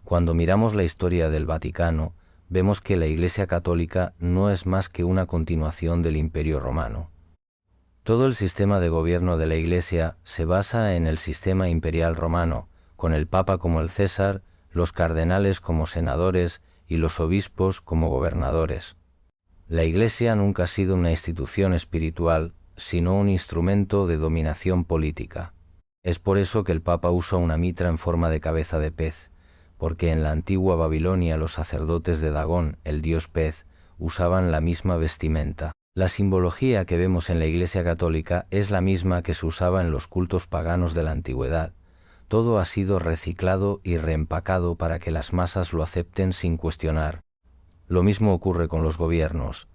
Cuando miramos la historia del Vaticano, vemos que la Iglesia Católica no es más que una continuación del Imperio Romano. Todo el sistema de gobierno de la Iglesia se basa en el sistema imperial romano, con el Papa como el César, los cardenales como senadores y los obispos como gobernadores. La Iglesia nunca ha sido una institución espiritual, sino un instrumento de dominación política. Es por eso que el Papa usa una mitra en forma de cabeza de pez, porque en la antigua Babilonia los sacerdotes de Dagón, el dios pez, usaban la misma vestimenta. La simbología que vemos en la Iglesia Católica es la misma que se usaba en los cultos paganos de la antigüedad. Todo ha sido reciclado y reempacado para que las masas lo acepten sin cuestionar. Lo mismo ocurre con los gobiernos.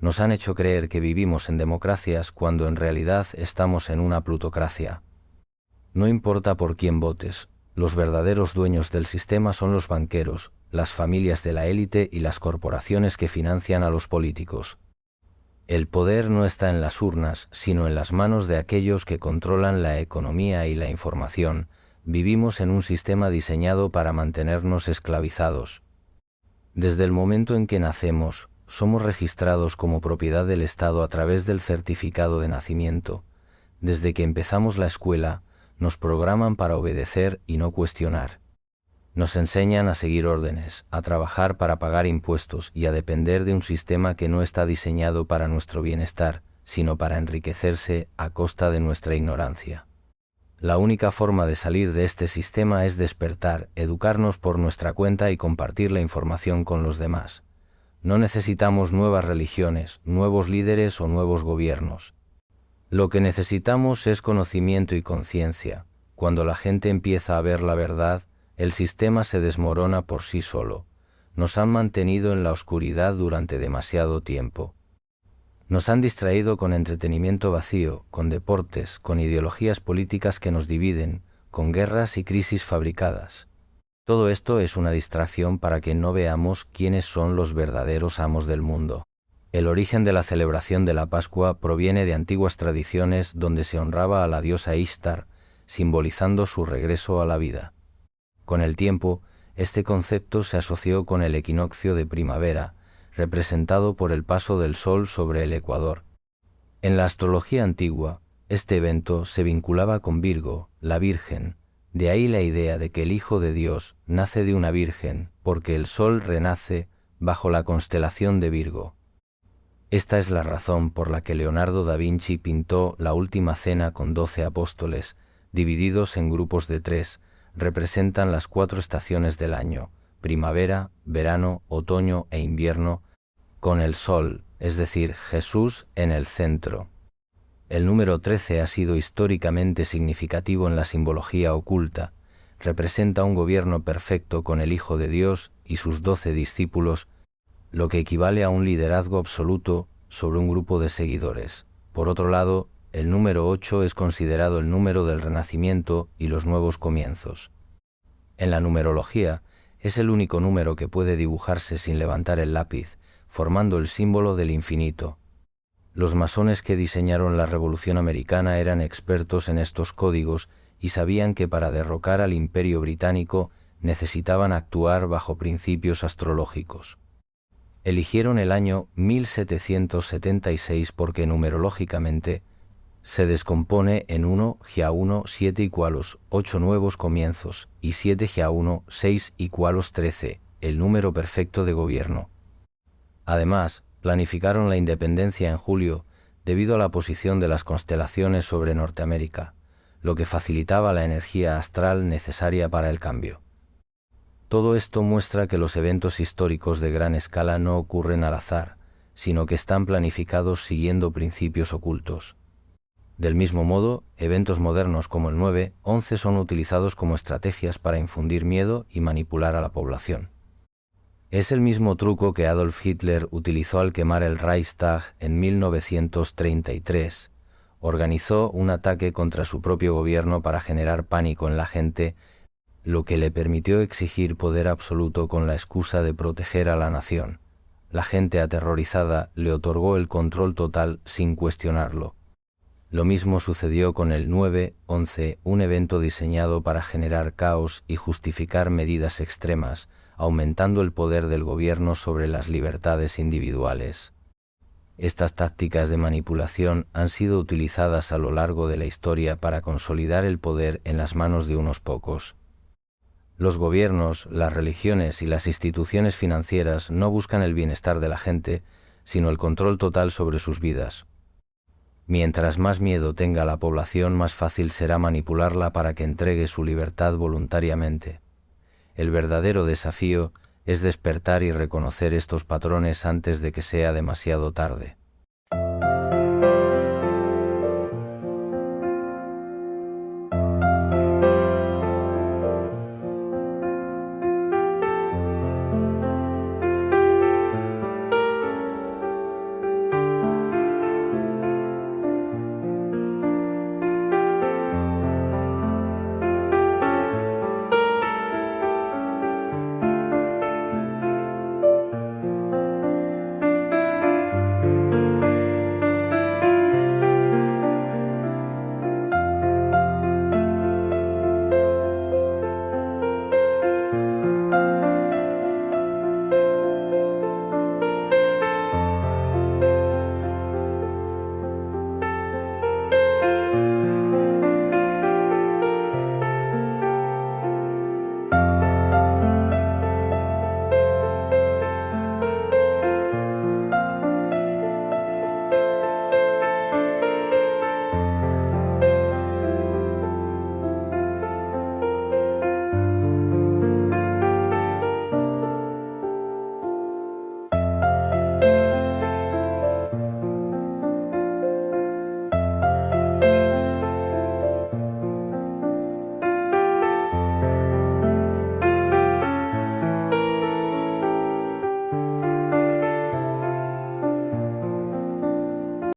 Nos han hecho creer que vivimos en democracias cuando en realidad estamos en una plutocracia. No importa por quién votes, los verdaderos dueños del sistema son los banqueros, las familias de la élite y las corporaciones que financian a los políticos. El poder no está en las urnas, sino en las manos de aquellos que controlan la economía y la información. Vivimos en un sistema diseñado para mantenernos esclavizados. Desde el momento en que nacemos, somos registrados como propiedad del Estado a través del certificado de nacimiento. Desde que empezamos la escuela, nos programan para obedecer y no cuestionar. Nos enseñan a seguir órdenes, a trabajar para pagar impuestos y a depender de un sistema que no está diseñado para nuestro bienestar, sino para enriquecerse a costa de nuestra ignorancia. La única forma de salir de este sistema es despertar, educarnos por nuestra cuenta y compartir la información con los demás. No necesitamos nuevas religiones, nuevos líderes o nuevos gobiernos. Lo que necesitamos es conocimiento y conciencia. Cuando la gente empieza a ver la verdad, el sistema se desmorona por sí solo. Nos han mantenido en la oscuridad durante demasiado tiempo. Nos han distraído con entretenimiento vacío, con deportes, con ideologías políticas que nos dividen, con guerras y crisis fabricadas. Todo esto es una distracción para que no veamos quiénes son los verdaderos amos del mundo. El origen de la celebración de la Pascua proviene de antiguas tradiciones donde se honraba a la diosa Ishtar, simbolizando su regreso a la vida. Con el tiempo, este concepto se asoció con el equinoccio de primavera, representado por el paso del sol sobre el ecuador. En la astrología antigua, este evento se vinculaba con Virgo, la Virgen. De ahí la idea de que el Hijo de Dios nace de una virgen, porque el sol renace bajo la constelación de Virgo. Esta es la razón por la que Leonardo da Vinci pintó la Última Cena con 12 apóstoles, divididos en grupos de 3, representan las 4 estaciones del año, primavera, verano, otoño e invierno, con el sol, es decir, Jesús, en el centro. El número 13 ha sido históricamente significativo en la simbología oculta. Representa un gobierno perfecto con el Hijo de Dios y sus 12 discípulos, lo que equivale a un liderazgo absoluto sobre un grupo de seguidores. Por otro lado, el número 8 es considerado el número del renacimiento y los nuevos comienzos. En la numerología, es el único número que puede dibujarse sin levantar el lápiz, formando el símbolo del infinito. Los masones que diseñaron la Revolución Americana eran expertos en estos códigos y sabían que para derrocar al Imperio Británico necesitaban actuar bajo principios astrológicos. Eligieron el año 1776 porque numerológicamente se descompone en 1 Gia1 7 igualos 8 nuevos comienzos y 7 Gia1 6 igualos 13, el número perfecto de gobierno. Además, Planificaron la independencia en julio debido a la posición de las constelaciones sobre Norteamérica, lo que facilitaba la energía astral necesaria para el cambio. Todo esto muestra que los eventos históricos de gran escala no ocurren al azar, sino que están planificados siguiendo principios ocultos. Del mismo modo, eventos modernos como el 9/11 son utilizados como estrategias para infundir miedo y manipular a la población. Es el mismo truco que Adolf Hitler utilizó al quemar el Reichstag en 1933. Organizó un ataque contra su propio gobierno para generar pánico en la gente, lo que le permitió exigir poder absoluto con la excusa de proteger a la nación. La gente aterrorizada le otorgó el control total sin cuestionarlo. Lo mismo sucedió con el 9/11, un evento diseñado para generar caos y justificar medidas extremas, aumentando el poder del gobierno sobre las libertades individuales. Estas tácticas de manipulación han sido utilizadas a lo largo de la historia para consolidar el poder en las manos de unos pocos. Los gobiernos, las religiones y las instituciones financieras no buscan el bienestar de la gente, sino el control total sobre sus vidas. Mientras más miedo tenga la población, más fácil será manipularla para que entregue su libertad voluntariamente. El verdadero desafío es despertar y reconocer estos patrones antes de que sea demasiado tarde.